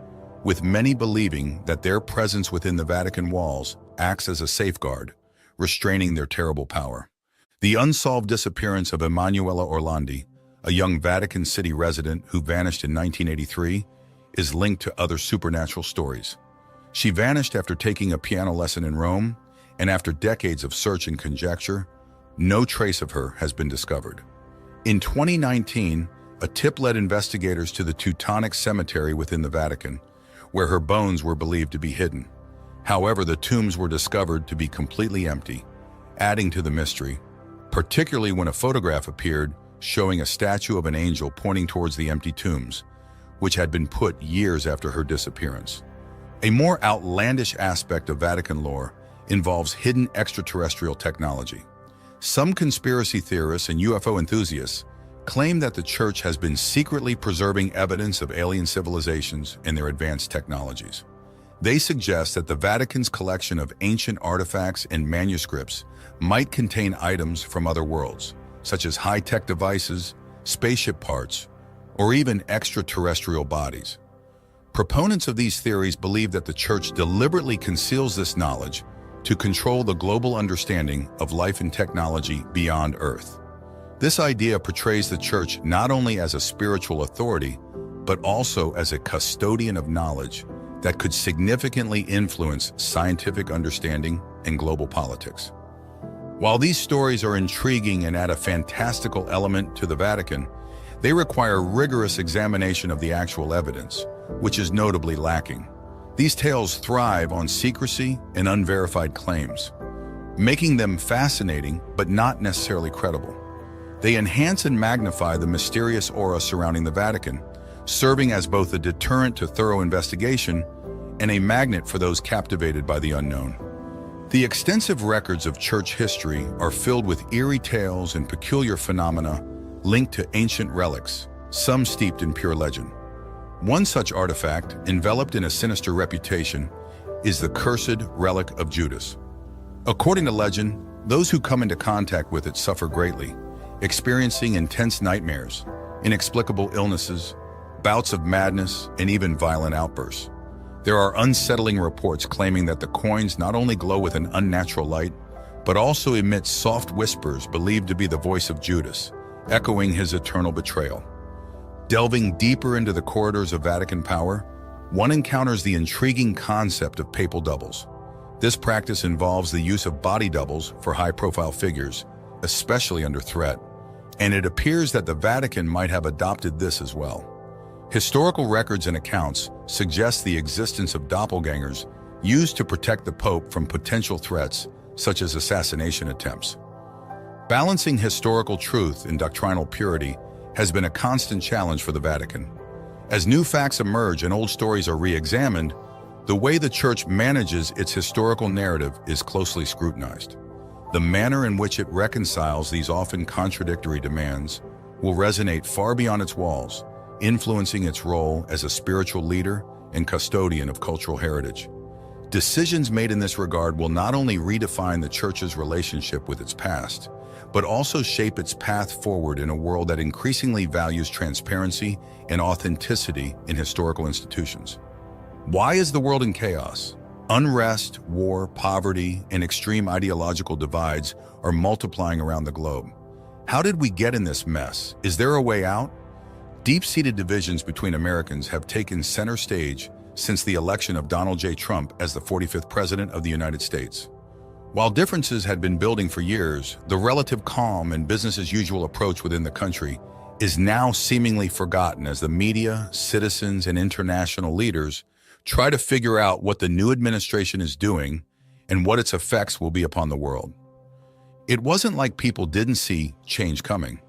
with many believing that their presence within the Vatican walls acts as a safeguard, restraining their terrible power. The unsolved disappearance of Emanuela Orlandi, a young Vatican City resident who vanished in 1983, is linked to other supernatural stories. She vanished after taking a piano lesson in Rome, and after decades of search and conjecture, no trace of her has been discovered. In 2019, a tip led investigators to the Teutonic Cemetery within the Vatican, where her bones were believed to be hidden. However, the tombs were discovered to be completely empty, adding to the mystery, particularly when a photograph appeared showing a statue of an angel pointing towards the empty tombs, which had been put years after her disappearance. A more outlandish aspect of Vatican lore involves hidden extraterrestrial technology. Some conspiracy theorists and UFO enthusiasts claim that the Church has been secretly preserving evidence of alien civilizations and their advanced technologies. They suggest that the Vatican's collection of ancient artifacts and manuscripts might contain items from other worlds, such as high-tech devices, spaceship parts, or even extraterrestrial bodies. Proponents of these theories believe that the Church deliberately conceals this knowledge to control the global understanding of life and technology beyond Earth. This idea portrays the Church not only as a spiritual authority, but also as a custodian of knowledge that could significantly influence scientific understanding and global politics. While these stories are intriguing and add a fantastical element to the Vatican, they require rigorous examination of the actual evidence, which is notably lacking. These tales thrive on secrecy and unverified claims, making them fascinating but not necessarily credible. They enhance and magnify the mysterious aura surrounding the Vatican, serving as both a deterrent to thorough investigation and a magnet for those captivated by the unknown. The extensive records of church history are filled with eerie tales and peculiar phenomena linked to ancient relics, some steeped in pure legend. One such artifact, enveloped in a sinister reputation, is the cursed relic of Judas. According to legend, those who come into contact with it suffer greatly, experiencing intense nightmares, inexplicable illnesses, bouts of madness, and even violent outbursts. There are unsettling reports claiming that the coins not only glow with an unnatural light, but also emit soft whispers believed to be the voice of Judas, echoing his eternal betrayal. Delving deeper into the corridors of Vatican power, one encounters the intriguing concept of papal doubles. This practice involves the use of body doubles for high-profile figures, especially under threat, and it appears that the Vatican might have adopted this as well. Historical records and accounts suggest the existence of doppelgangers used to protect the Pope from potential threats, such as assassination attempts. Balancing historical truth and doctrinal purity has been a constant challenge for the Vatican. As new facts emerge and old stories are re-examined, the way the Church manages its historical narrative is closely scrutinized. The manner in which it reconciles these often contradictory demands will resonate far beyond its walls, influencing its role as a spiritual leader and custodian of cultural heritage. Decisions made in this regard will not only redefine the Church's relationship with its past, but also shape its path forward in a world that increasingly values transparency and authenticity in historical institutions. Why is the world in chaos? Unrest, war, poverty, and extreme ideological divides are multiplying around the globe. How did we get in this mess? Is there a way out? Deep-seated divisions between Americans have taken center stage since the election of Donald J. Trump as the 45th President of the United States. While differences had been building for years, the relative calm and business-as-usual approach within the country is now seemingly forgotten as the media, citizens, and international leaders try to figure out what the new administration is doing and what its effects will be upon the world. It wasn't like people didn't see change coming.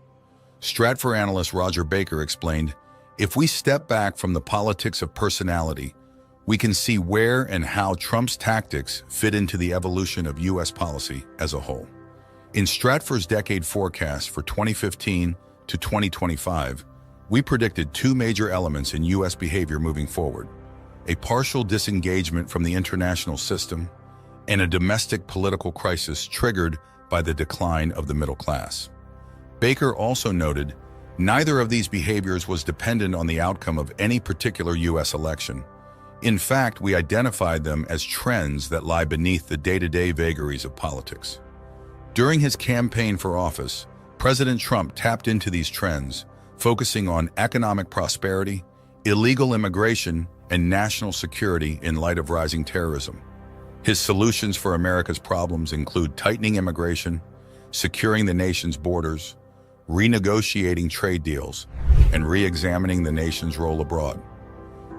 Stratfor analyst Roger Baker explained, "If we step back from the politics of personality, we can see where and how Trump's tactics fit into the evolution of U.S. policy as a whole." In Stratfor's decade forecast for 2015 to 2025, we predicted two major elements in U.S. behavior moving forward: a partial disengagement from the international system and a domestic political crisis triggered by the decline of the middle class. Baker also noted, neither of these behaviors was dependent on the outcome of any particular U.S. election. In fact, we identified them as trends that lie beneath the day-to-day vagaries of politics. During his campaign for office, President Trump tapped into these trends, focusing on economic prosperity, illegal immigration, and national security in light of rising terrorism. His solutions for America's problems include tightening immigration, securing the nation's borders, renegotiating trade deals, and re-examining the nation's role abroad.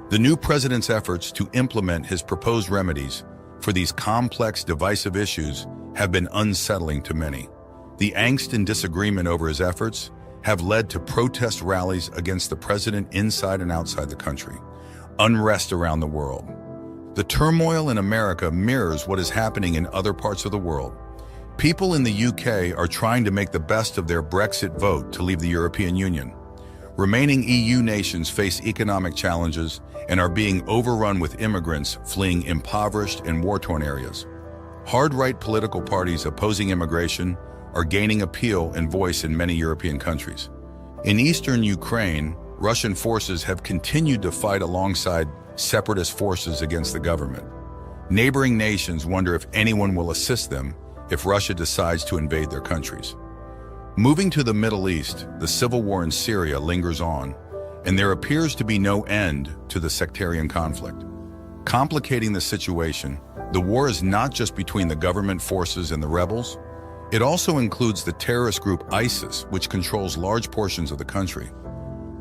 The new president's efforts to implement his proposed remedies for these complex, divisive issues have been unsettling to many. The angst and disagreement over his efforts have led to protest rallies against the president inside and outside the country, unrest around the world. The turmoil in America mirrors what is happening in other parts of the world. People in the UK are trying to make the best of their Brexit vote to leave the European Union. Remaining EU nations face economic challenges and are being overrun with immigrants fleeing impoverished and war-torn areas. Hard-right political parties opposing immigration are gaining appeal and voice in many European countries. In eastern Ukraine, Russian forces have continued to fight alongside separatist forces against the government. Neighboring nations wonder if anyone will assist them if Russia decides to invade their countries. Moving to the Middle East, the civil war in Syria lingers on, and there appears to be no end to the sectarian conflict. Complicating the situation, the war is not just between the government forces and the rebels, it also includes the terrorist group ISIS, which controls large portions of the country.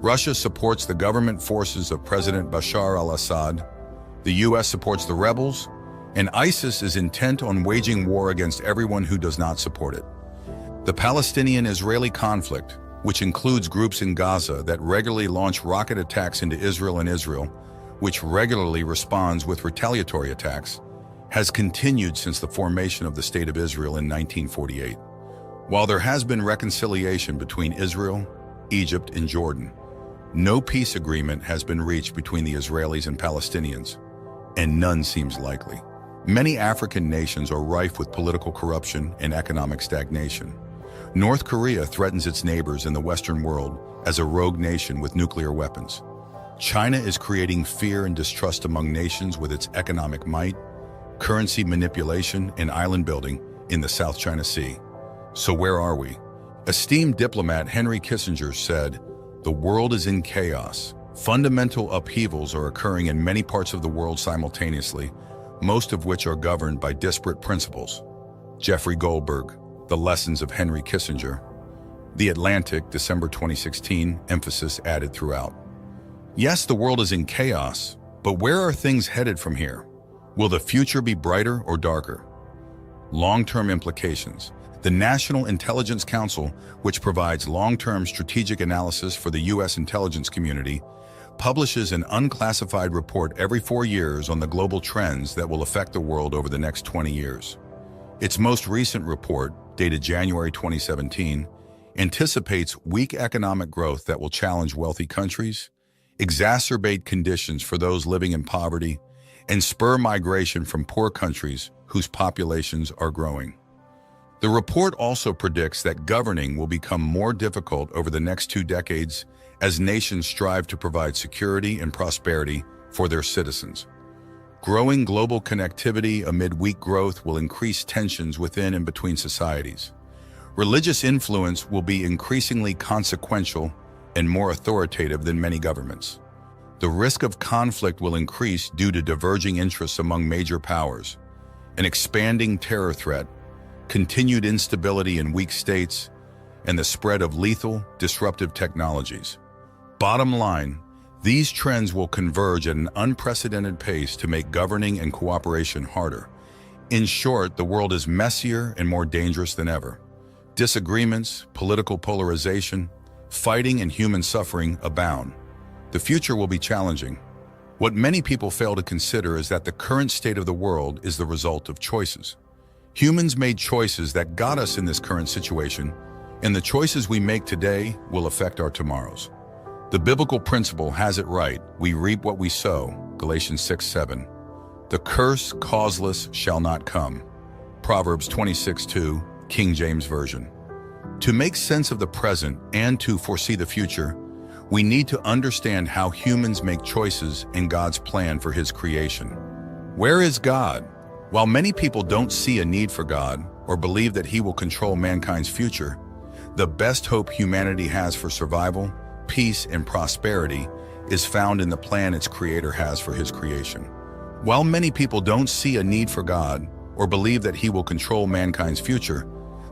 Russia supports the government forces of President Bashar al-Assad, the US supports the rebels, and ISIS is intent on waging war against everyone who does not support it. The Palestinian-Israeli conflict, which includes groups in Gaza that regularly launch rocket attacks into Israel and Israel, which regularly responds with retaliatory attacks, has continued since the formation of the State of Israel in 1948. While there has been reconciliation between Israel, Egypt, and Jordan, no peace agreement has been reached between the Israelis and Palestinians, and none seems likely. Many African nations are rife with political corruption and economic stagnation. North Korea threatens its neighbors in the Western world as a rogue nation with nuclear weapons. China is creating fear and distrust among nations with its economic might, currency manipulation, and island building in the South China Sea. So where are we? Esteemed diplomat Henry Kissinger said, "The world is in chaos. Fundamental upheavals are occurring in many parts of the world simultaneously, most of which are governed by disparate principles." Jeffrey Goldberg, The Lessons of Henry Kissinger. The Atlantic, December 2016, emphasis added throughout. Yes, the world is in chaos, but where are things headed from here? Will the future be brighter or darker? Long-term implications. The National Intelligence Council, which provides long-term strategic analysis for the U.S. intelligence community, publishes an unclassified report every 4 years on the global trends that will affect the world over the next 20 years. Its most recent report, dated January 2017, anticipates weak economic growth that will challenge wealthy countries, exacerbate conditions for those living in poverty, and spur migration from poor countries whose populations are growing. The report also predicts that governing will become more difficult over the next 2 decades as nations strive to provide security and prosperity for their citizens. Growing global connectivity amid weak growth will increase tensions within and between societies. Religious influence will be increasingly consequential and more authoritative than many governments. The risk of conflict will increase due to diverging interests among major powers, an expanding terror threat, continued instability in weak states, and the spread of lethal, disruptive technologies. Bottom line, these trends will converge at an unprecedented pace to make governing and cooperation harder. In short, the world is messier and more dangerous than ever. Disagreements, political polarization, fighting, and human suffering abound. The future will be challenging. What many people fail to consider is that the current state of the world is the result of choices. Humans made choices that got us in this current situation, and the choices we make today will affect our tomorrows. The biblical principle has it right: we reap what we sow, Galatians 6:7. The curse causeless shall not come, Proverbs 26:2, King James Version. To make sense of the present and to foresee the future, we need to understand how humans make choices in God's plan for His creation. Where is God? While many people don't see a need for God or believe that He will control mankind's future, the best hope humanity has for survival, peace, and prosperity is found in the plan its Creator has for His creation. While many people don't see a need for God or believe that He will control mankind's future,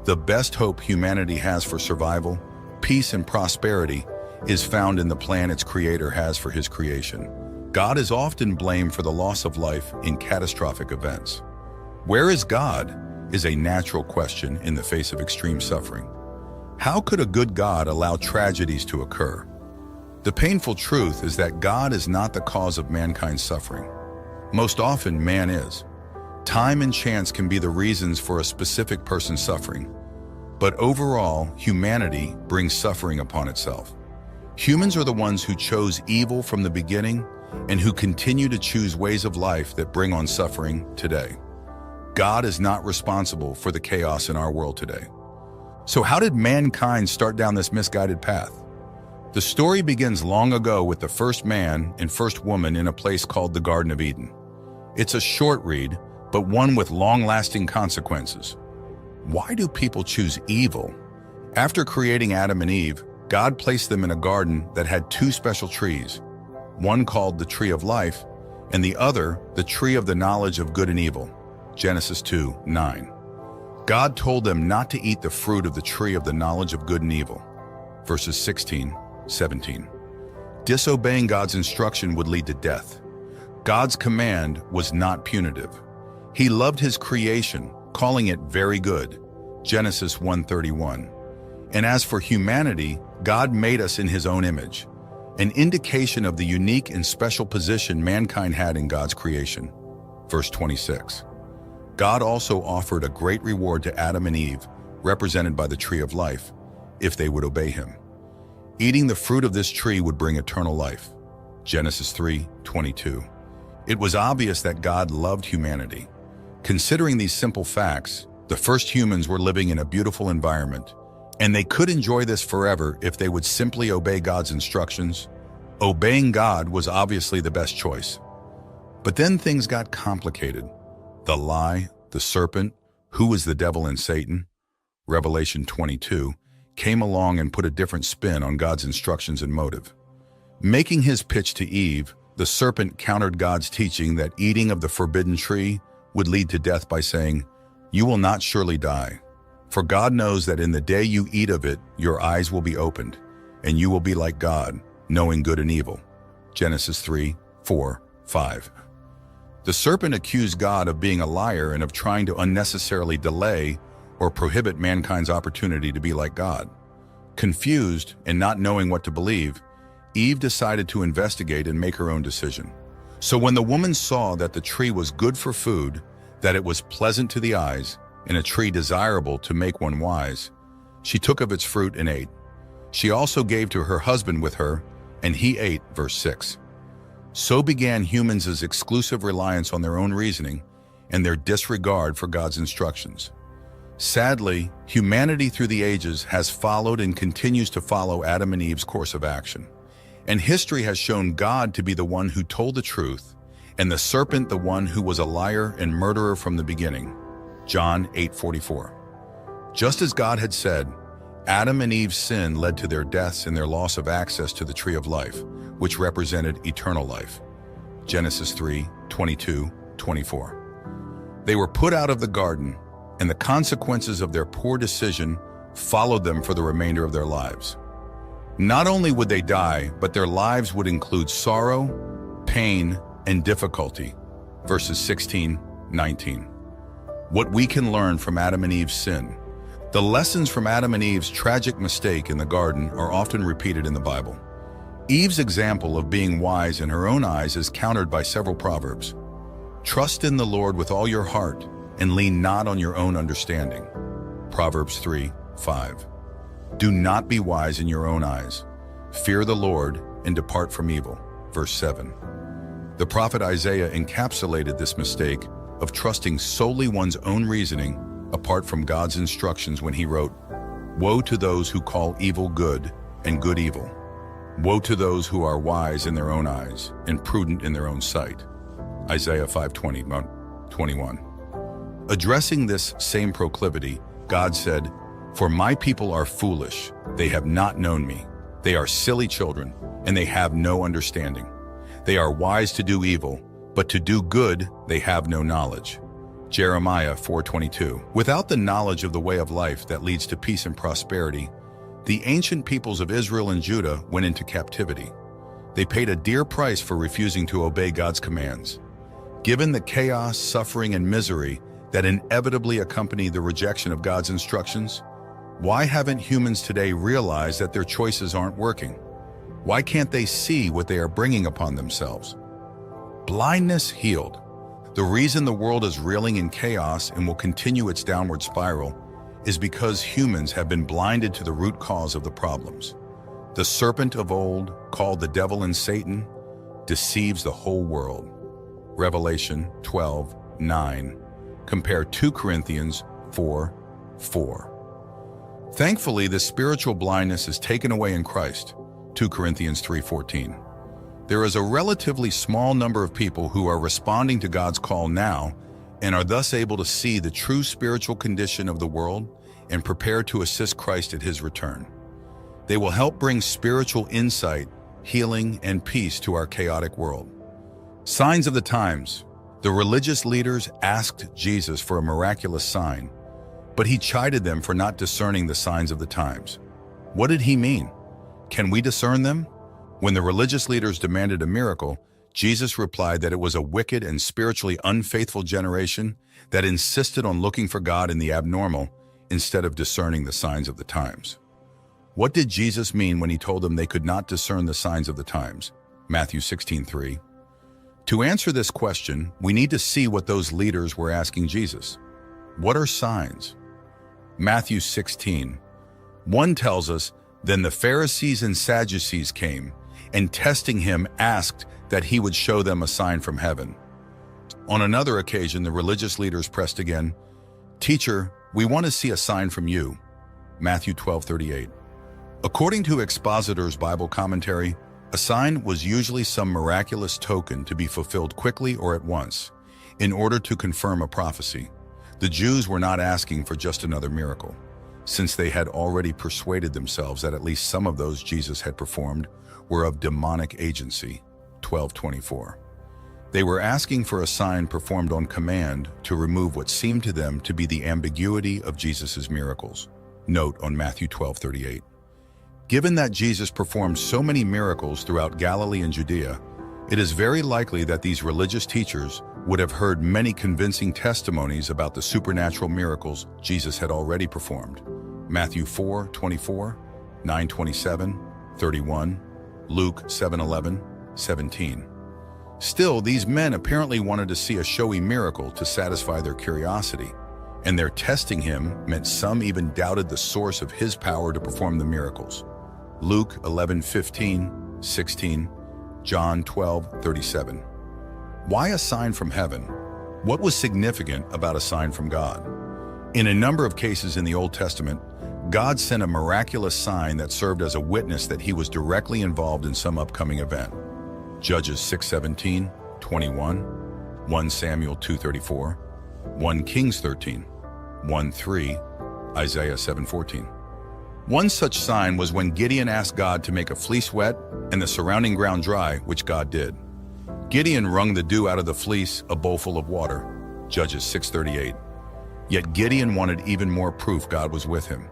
the best hope humanity has for survival, peace, and prosperity is found in the plan its Creator has for His creation. God is often blamed for the loss of life in catastrophic events. Where is God is a natural question in the face of extreme suffering. How could a good God allow tragedies to occur? The painful truth is that God is not the cause of mankind's suffering. Most often, man is. Time and chance can be the reasons for a specific person's suffering, but overall, humanity brings suffering upon itself. Humans are the ones who chose evil from the beginning and who continue to choose ways of life that bring on suffering today. God is not responsible for the chaos in our world today. So how did mankind start down this misguided path? The story begins long ago with the first man and first woman in a place called the Garden of Eden. It's a short read, but one with long-lasting consequences. Why do people choose evil? After creating Adam and Eve, God placed them in a garden that had two special trees, one called the tree of life, and the other the tree of the knowledge of good and evil. Genesis 2:9. God told them not to eat the fruit of the tree of the knowledge of good and evil. Verses 16-17. Disobeying God's instruction would lead to death. God's command was not punitive. He loved his creation, calling it very good. Genesis 1:31. And as for humanity, God made us in his own image, an indication of the unique and special position mankind had in God's creation. Verse 26. God also offered a great reward to Adam and Eve, represented by the tree of life, if they would obey him. Eating the fruit of this tree would bring eternal life. Genesis 3:22. It was obvious that God loved humanity. Considering these simple facts, the first humans were living in a beautiful environment, and they could enjoy this forever if they would simply obey God's instructions. Obeying God was obviously the best choice. But then things got complicated. The lie, the serpent, who is the devil and Satan, Revelation 22, came along and put a different spin on God's instructions and motive. Making his pitch to Eve, the serpent countered God's teaching that eating of the forbidden tree would lead to death by saying, "You will not surely die. For God knows that in the day you eat of it, your eyes will be opened, and you will be like God, knowing good and evil." Genesis 3:4-5. The serpent accused God of being a liar and of trying to unnecessarily delay or prohibit mankind's opportunity to be like God. Confused and not knowing what to believe, Eve decided to investigate and make her own decision. So when the woman saw that the tree was good for food, that it was pleasant to the eyes, and a tree desirable to make one wise, she took of its fruit and ate. She also gave to her husband with her, and he ate. Verse 6. So began humans' exclusive reliance on their own reasoning and their disregard for God's instructions. Sadly, humanity through the ages has followed and continues to follow Adam and Eve's course of action. And history has shown God to be the one who told the truth, and the serpent the one who was a liar and murderer from the beginning. John 8:44. Just as God had said, Adam and Eve's sin led to their deaths and their loss of access to the tree of life, which represented eternal life. Genesis 3:22-24. They were put out of the garden, and the consequences of their poor decision followed them for the remainder of their lives. Not only would they die, but their lives would include sorrow, pain, and difficulty. Verses 16-19. What we can learn from Adam and Eve's sin. The lessons from Adam and Eve's tragic mistake in the garden are often repeated in the Bible. Eve's example of being wise in her own eyes is countered by several proverbs. Trust in the Lord with all your heart, and lean not on your own understanding. Proverbs 3:5. Do not be wise in your own eyes. Fear the Lord and depart from evil. Verse 7. The prophet Isaiah encapsulated this mistake of trusting solely one's own reasoning apart from God's instructions when he wrote, "Woe to those who call evil good and good evil. Woe to those who are wise in their own eyes and prudent in their own sight." Isaiah 5:21. Addressing this same proclivity, God said, "For my people are foolish, they have not known me. They are silly children, and they have no understanding. They are wise to do evil, but to do good they have no knowledge." Jeremiah 4:22. Without the knowledge of the way of life that leads to peace and prosperity, the ancient peoples of Israel and Judah went into captivity. They paid a dear price for refusing to obey God's commands. Given the chaos, suffering, and misery that inevitably accompany the rejection of God's instructions, why haven't humans today realized that their choices aren't working? Why can't they see what they are bringing upon themselves? Blindness healed. The reason the world is reeling in chaos and will continue its downward spiral is because humans have been blinded to the root cause of the problems. The serpent of old, called the devil and Satan, deceives the whole world. Revelation 12:9. Compare 2 Corinthians 4:4. Thankfully, this spiritual blindness is taken away in Christ. 2 Corinthians 3:14. There is a relatively small number of people who are responding to God's call now and are thus able to see the true spiritual condition of the world and prepare to assist Christ at his return. They will help bring spiritual insight, healing, and peace to our chaotic world. Signs of the times. The religious leaders asked Jesus for a miraculous sign, but he chided them for not discerning the signs of the times. What did he mean? Can we discern them? When the religious leaders demanded a miracle, Jesus replied that it was a wicked and spiritually unfaithful generation that insisted on looking for God in the abnormal instead of discerning the signs of the times. What did Jesus mean when he told them they could not discern the signs of the times? Matthew 16:3. To answer this question, we need to see what those leaders were asking Jesus. What are signs? Matthew 16:1 tells us, "Then the Pharisees and Sadducees came, and testing him asked that he would show them a sign from heaven." On another occasion, the religious leaders pressed again, "Teacher, we want to see a sign from you." Matthew 12:38. According to Expositor's Bible commentary, a sign was usually some miraculous token to be fulfilled quickly or at once, in order to confirm a prophecy. The Jews were not asking for just another miracle, since they had already persuaded themselves that at least some of those Jesus had performed were of demonic agency. 12:24. They were asking for a sign performed on command to remove what seemed to them to be the ambiguity of Jesus' miracles. Note on Matthew 12:38. Given that Jesus performed so many miracles throughout Galilee and Judea, it is very likely that these religious teachers would have heard many convincing testimonies about the supernatural miracles Jesus had already performed. Matthew 4:24, 9:27, 31, Luke 7:11, 17. Still, these men apparently wanted to see a showy miracle to satisfy their curiosity, and their testing him meant some even doubted the source of his power to perform the miracles. Luke 11:15, 16, John 12:37. Why a sign from heaven? What was significant about a sign from God? In a number of cases in the Old Testament, God sent a miraculous sign that served as a witness that he was directly involved in some upcoming event. Judges 6:17, 21, 1 Samuel 2:34, 1 Kings 13, 1:3, Isaiah 7:14. One such sign was when Gideon asked God to make a fleece wet and the surrounding ground dry, which God did. Gideon wrung the dew out of the fleece, a bowlful of water. Judges 6:38. Yet Gideon wanted even more proof God was with him.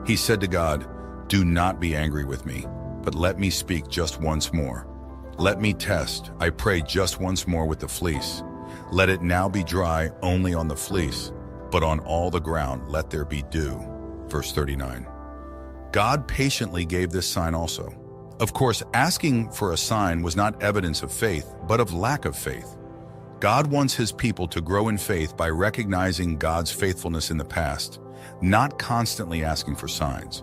He said to God, "Do not be angry with me, but let me speak just once more. Let me test, I pray, just once more with the fleece. Let it now be dry only on the fleece, but on all the ground let there be dew." Verse 39. God patiently gave this sign also. Of course, asking for a sign was not evidence of faith, but of lack of faith. God wants his people to grow in faith by recognizing God's faithfulness in the past, not constantly asking for signs.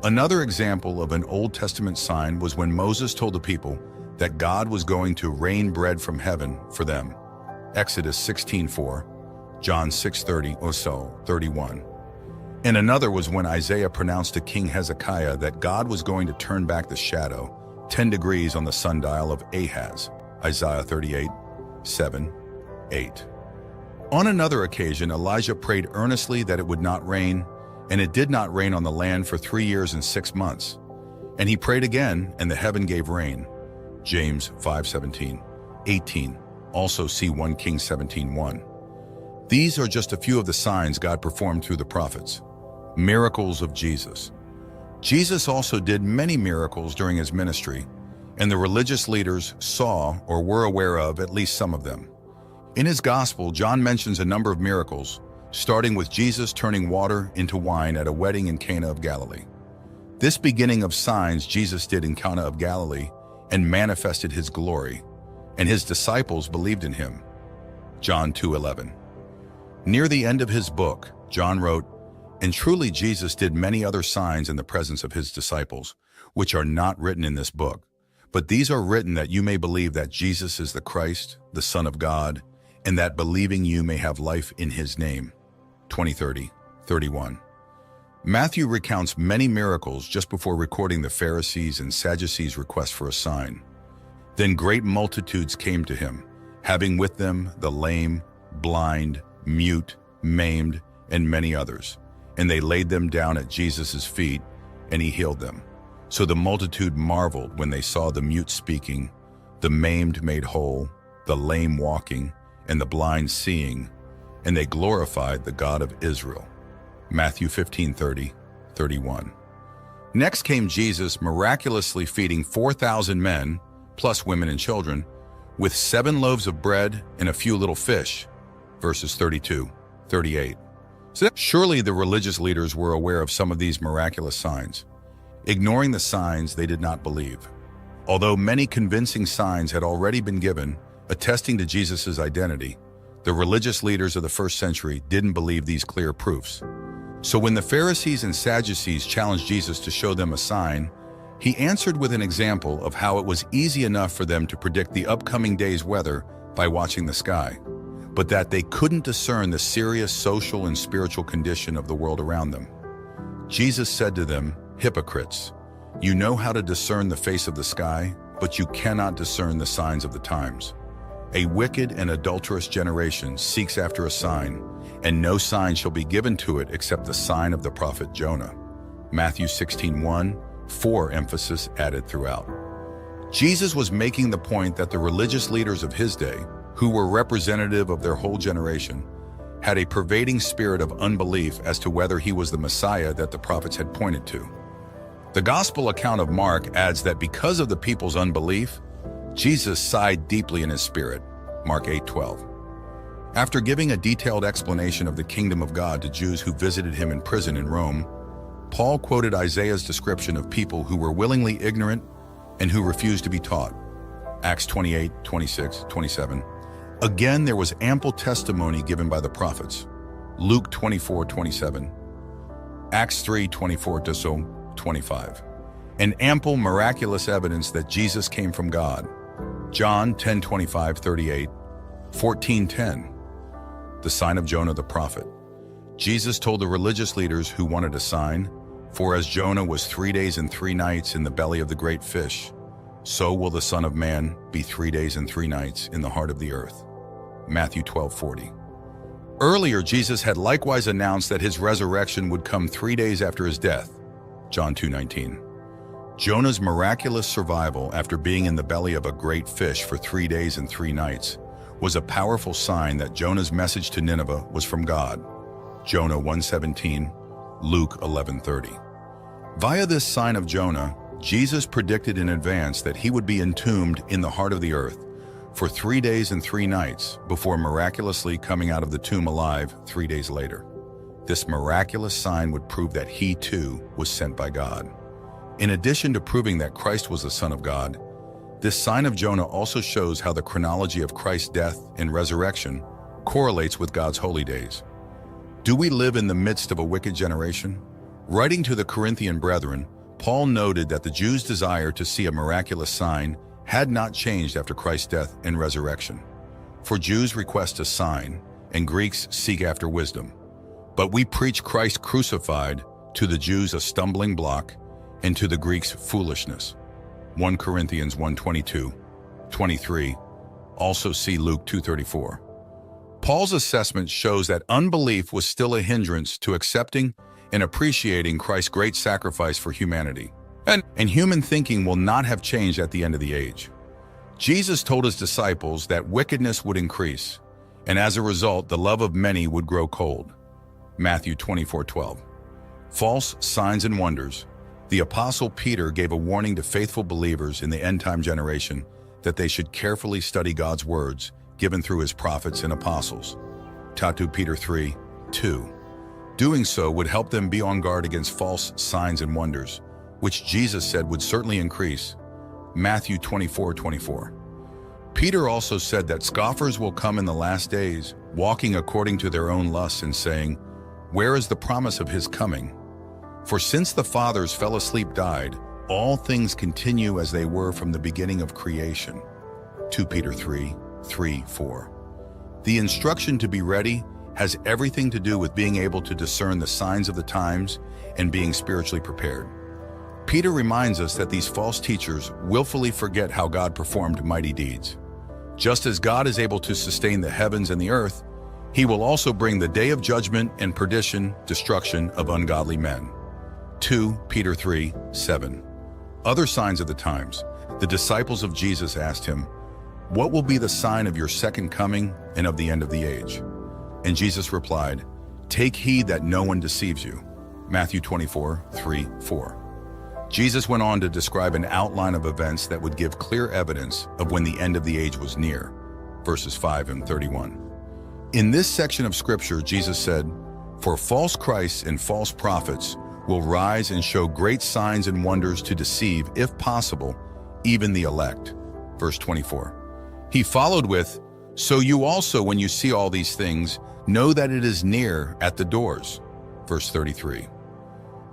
Another example of an Old Testament sign was when Moses told the people that God was going to rain bread from heaven for them. Exodus 16:4, John 6:30, also 31. And another was when Isaiah pronounced to King Hezekiah that God was going to turn back the shadow 10 degrees on the sundial of Ahaz. Isaiah 38, 7, 8. On another occasion, Elijah prayed earnestly that it would not rain, and it did not rain on the land for 3 years and 6 months. And he prayed again, and the heaven gave rain. James 5:17, 18. Also see 1 Kings 17:1. These are just a few of the signs God performed through the prophets. Miracles of Jesus. Jesus also did many miracles during his ministry, and the religious leaders saw or were aware of at least some of them. In his gospel, John mentions a number of miracles, starting with Jesus turning water into wine at a wedding in Cana of Galilee. This beginning of signs Jesus did in Cana of Galilee and manifested his glory, and his disciples believed in him. John 2:11. Near the end of his book, John wrote, "And truly Jesus did many other signs in the presence of his disciples, which are not written in this book. But these are written that you may believe that Jesus is the Christ, the Son of God, and that believing you may have life in his name." 20:30, 31. Matthew recounts many miracles just before recording the Pharisees' and Sadducees' request for a sign. Then great multitudes came to him, having with them the lame, blind, mute, maimed, and many others. And they laid them down at Jesus' feet, and he healed them. So the multitude marveled when they saw the mute speaking, the maimed made whole, the lame walking, and the blind seeing, and they glorified the God of Israel. Matthew 15:30, 31. Next came Jesus miraculously feeding 4,000 men, plus women and children, with 7 loaves of bread and a few little fish, verses 32, 38. So surely the religious leaders were aware of some of these miraculous signs. Ignoring the signs, they did not believe. Although many convincing signs had already been given, attesting to Jesus' identity, the religious leaders of the first century didn't believe these clear proofs. So when the Pharisees and Sadducees challenged Jesus to show them a sign, he answered with an example of how it was easy enough for them to predict the upcoming day's weather by watching the sky, but that they couldn't discern the serious social and spiritual condition of the world around them. Jesus said to them, "Hypocrites, you know how to discern the face of the sky, but you cannot discern the signs of the times. A wicked and adulterous generation seeks after a sign, and no sign shall be given to it except the sign of the prophet Jonah." Matthew 16:1, 4 emphasis added throughout. Jesus was making the point that the religious leaders of his day, who were representative of their whole generation, had a pervading spirit of unbelief as to whether he was the Messiah that the prophets had pointed to. The Gospel account of Mark adds that because of the people's unbelief, Jesus sighed deeply in his spirit, Mark 8:12. After giving a detailed explanation of the kingdom of God to Jews who visited him in prison in Rome, Paul quoted Isaiah's description of people who were willingly ignorant and who refused to be taught, Acts 28, 26, 27. Again, there was ample testimony given by the prophets, Luke 24:27, Acts 3:24-25, and ample miraculous evidence that Jesus came from God, John 10:25-38, 14:10, the sign of Jonah the prophet. Jesus told the religious leaders who wanted a sign, "For as Jonah was 3 days and 3 nights in the belly of the great fish, so will the Son of Man be 3 days and 3 nights in the heart of the earth." Matthew 12:40. Earlier, Jesus had likewise announced that his resurrection would come 3 days after his death, John 2:19. Jonah's miraculous survival after being in the belly of a great fish for 3 days and 3 nights was a powerful sign that Jonah's message to Nineveh was from God, Jonah 1:17, Luke 11:30. Via this sign of Jonah, Jesus predicted in advance that he would be entombed in the heart of the earth for 3 days and 3 nights before miraculously coming out of the tomb alive 3 days later. This miraculous sign would prove that he too was sent by God. In addition to proving that Christ was the Son of God, this sign of Jonah also shows how the chronology of Christ's death and resurrection correlates with God's holy days. Do we live in the midst of a wicked generation? Writing to the Corinthian brethren, Paul noted that the Jews' desire to see a miraculous sign had not changed after Christ's death and resurrection. For Jews request a sign, and Greeks seek after wisdom. But we preach Christ crucified, to the Jews a stumbling block, and to the Greeks foolishness. 1 Corinthians 1:22, 23, also see Luke 2:34. Paul's assessment shows that unbelief was still a hindrance to accepting and appreciating Christ's great sacrifice for humanity. And human thinking will not have changed at the end of the age. Jesus told his disciples that wickedness would increase, and as a result, the love of many would grow cold. Matthew 24:12. False signs and wonders. The Apostle Peter gave a warning to faithful believers in the end-time generation that they should carefully study God's words given through his prophets and apostles. 2 Peter 3:2. Doing so would help them be on guard against false signs and wonders, which Jesus said would certainly increase. Matthew 24:24. Peter also said that scoffers will come in the last days, walking according to their own lusts and saying, "Where is the promise of his coming? For since the fathers fell asleep died, all things continue as they were from the beginning of creation." 2 Peter 3:3-4. The instruction to be ready has everything to do with being able to discern the signs of the times and being spiritually prepared. Peter reminds us that these false teachers willfully forget how God performed mighty deeds. Just as God is able to sustain the heavens and the earth, he will also bring the day of judgment and perdition, destruction of ungodly men. 2 Peter 3:7. Other signs of the times. The disciples of Jesus asked him, "What will be the sign of your second coming and of the end of the age?" And Jesus replied, "Take heed that no one deceives you." Matthew 24:3-4. Jesus went on to describe an outline of events that would give clear evidence of when the end of the age was near, verses 5 and 31. In this section of scripture, Jesus said, "For false Christs and false prophets will rise and show great signs and wonders to deceive, if possible, even the elect." Verse 24. He followed with, "So you also, when you see all these things, know that it is near at the doors." Verse 33.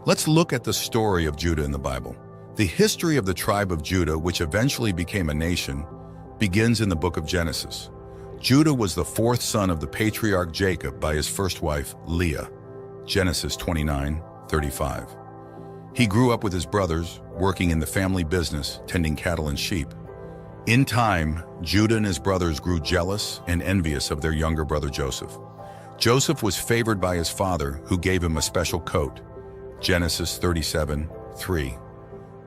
Let's look at the story of Judah in the Bible. The history of the tribe of Judah, which eventually became a nation, begins in the book of Genesis. Judah was the fourth son of the patriarch Jacob by his first wife, Leah. Genesis 29:35. He grew up with his brothers, working in the family business, tending cattle and sheep. In time, Judah and his brothers grew jealous and envious of their younger brother Joseph. Joseph was favored by his father, who gave him a special coat. Genesis 37:3.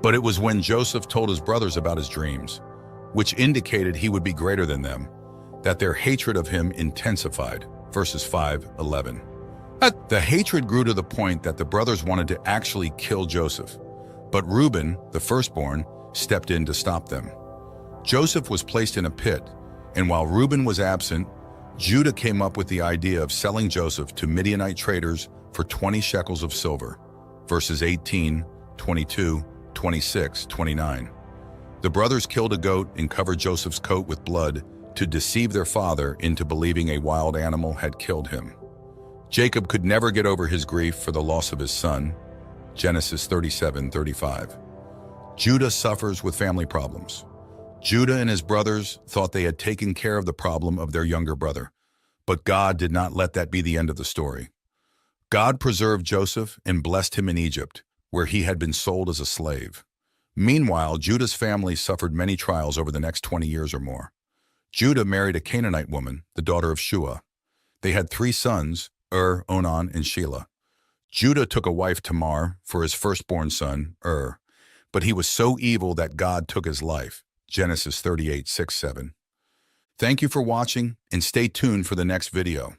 But it was when Joseph told his brothers about his dreams, which indicated he would be greater than them, that their hatred of him intensified. Verses 5-11. The hatred grew to the point that the brothers wanted to actually kill Joseph. But Reuben, the firstborn, stepped in to stop them. Joseph was placed in a pit, and while Reuben was absent, Judah came up with the idea of selling Joseph to Midianite traders for 20 shekels of silver. Verses 18, 22, 26, 29. The brothers killed a goat and covered Joseph's coat with blood to deceive their father into believing a wild animal had killed him. Jacob could never get over his grief for the loss of his son. Genesis 37:35. Judah suffers with family problems. Judah and his brothers thought they had taken care of the problem of their younger brother, but God did not let that be the end of the story. God preserved Joseph and blessed him in Egypt, where he had been sold as a slave. Meanwhile, Judah's family suffered many trials over the next 20 years or more. Judah married a Canaanite woman, the daughter of Shua. They had 3 sons, Onan, and Shelah. Judah took a wife, Tamar, for his firstborn son, but he was so evil that God took his life. Genesis 38:6-7. Thank you for watching, and stay tuned for the next video.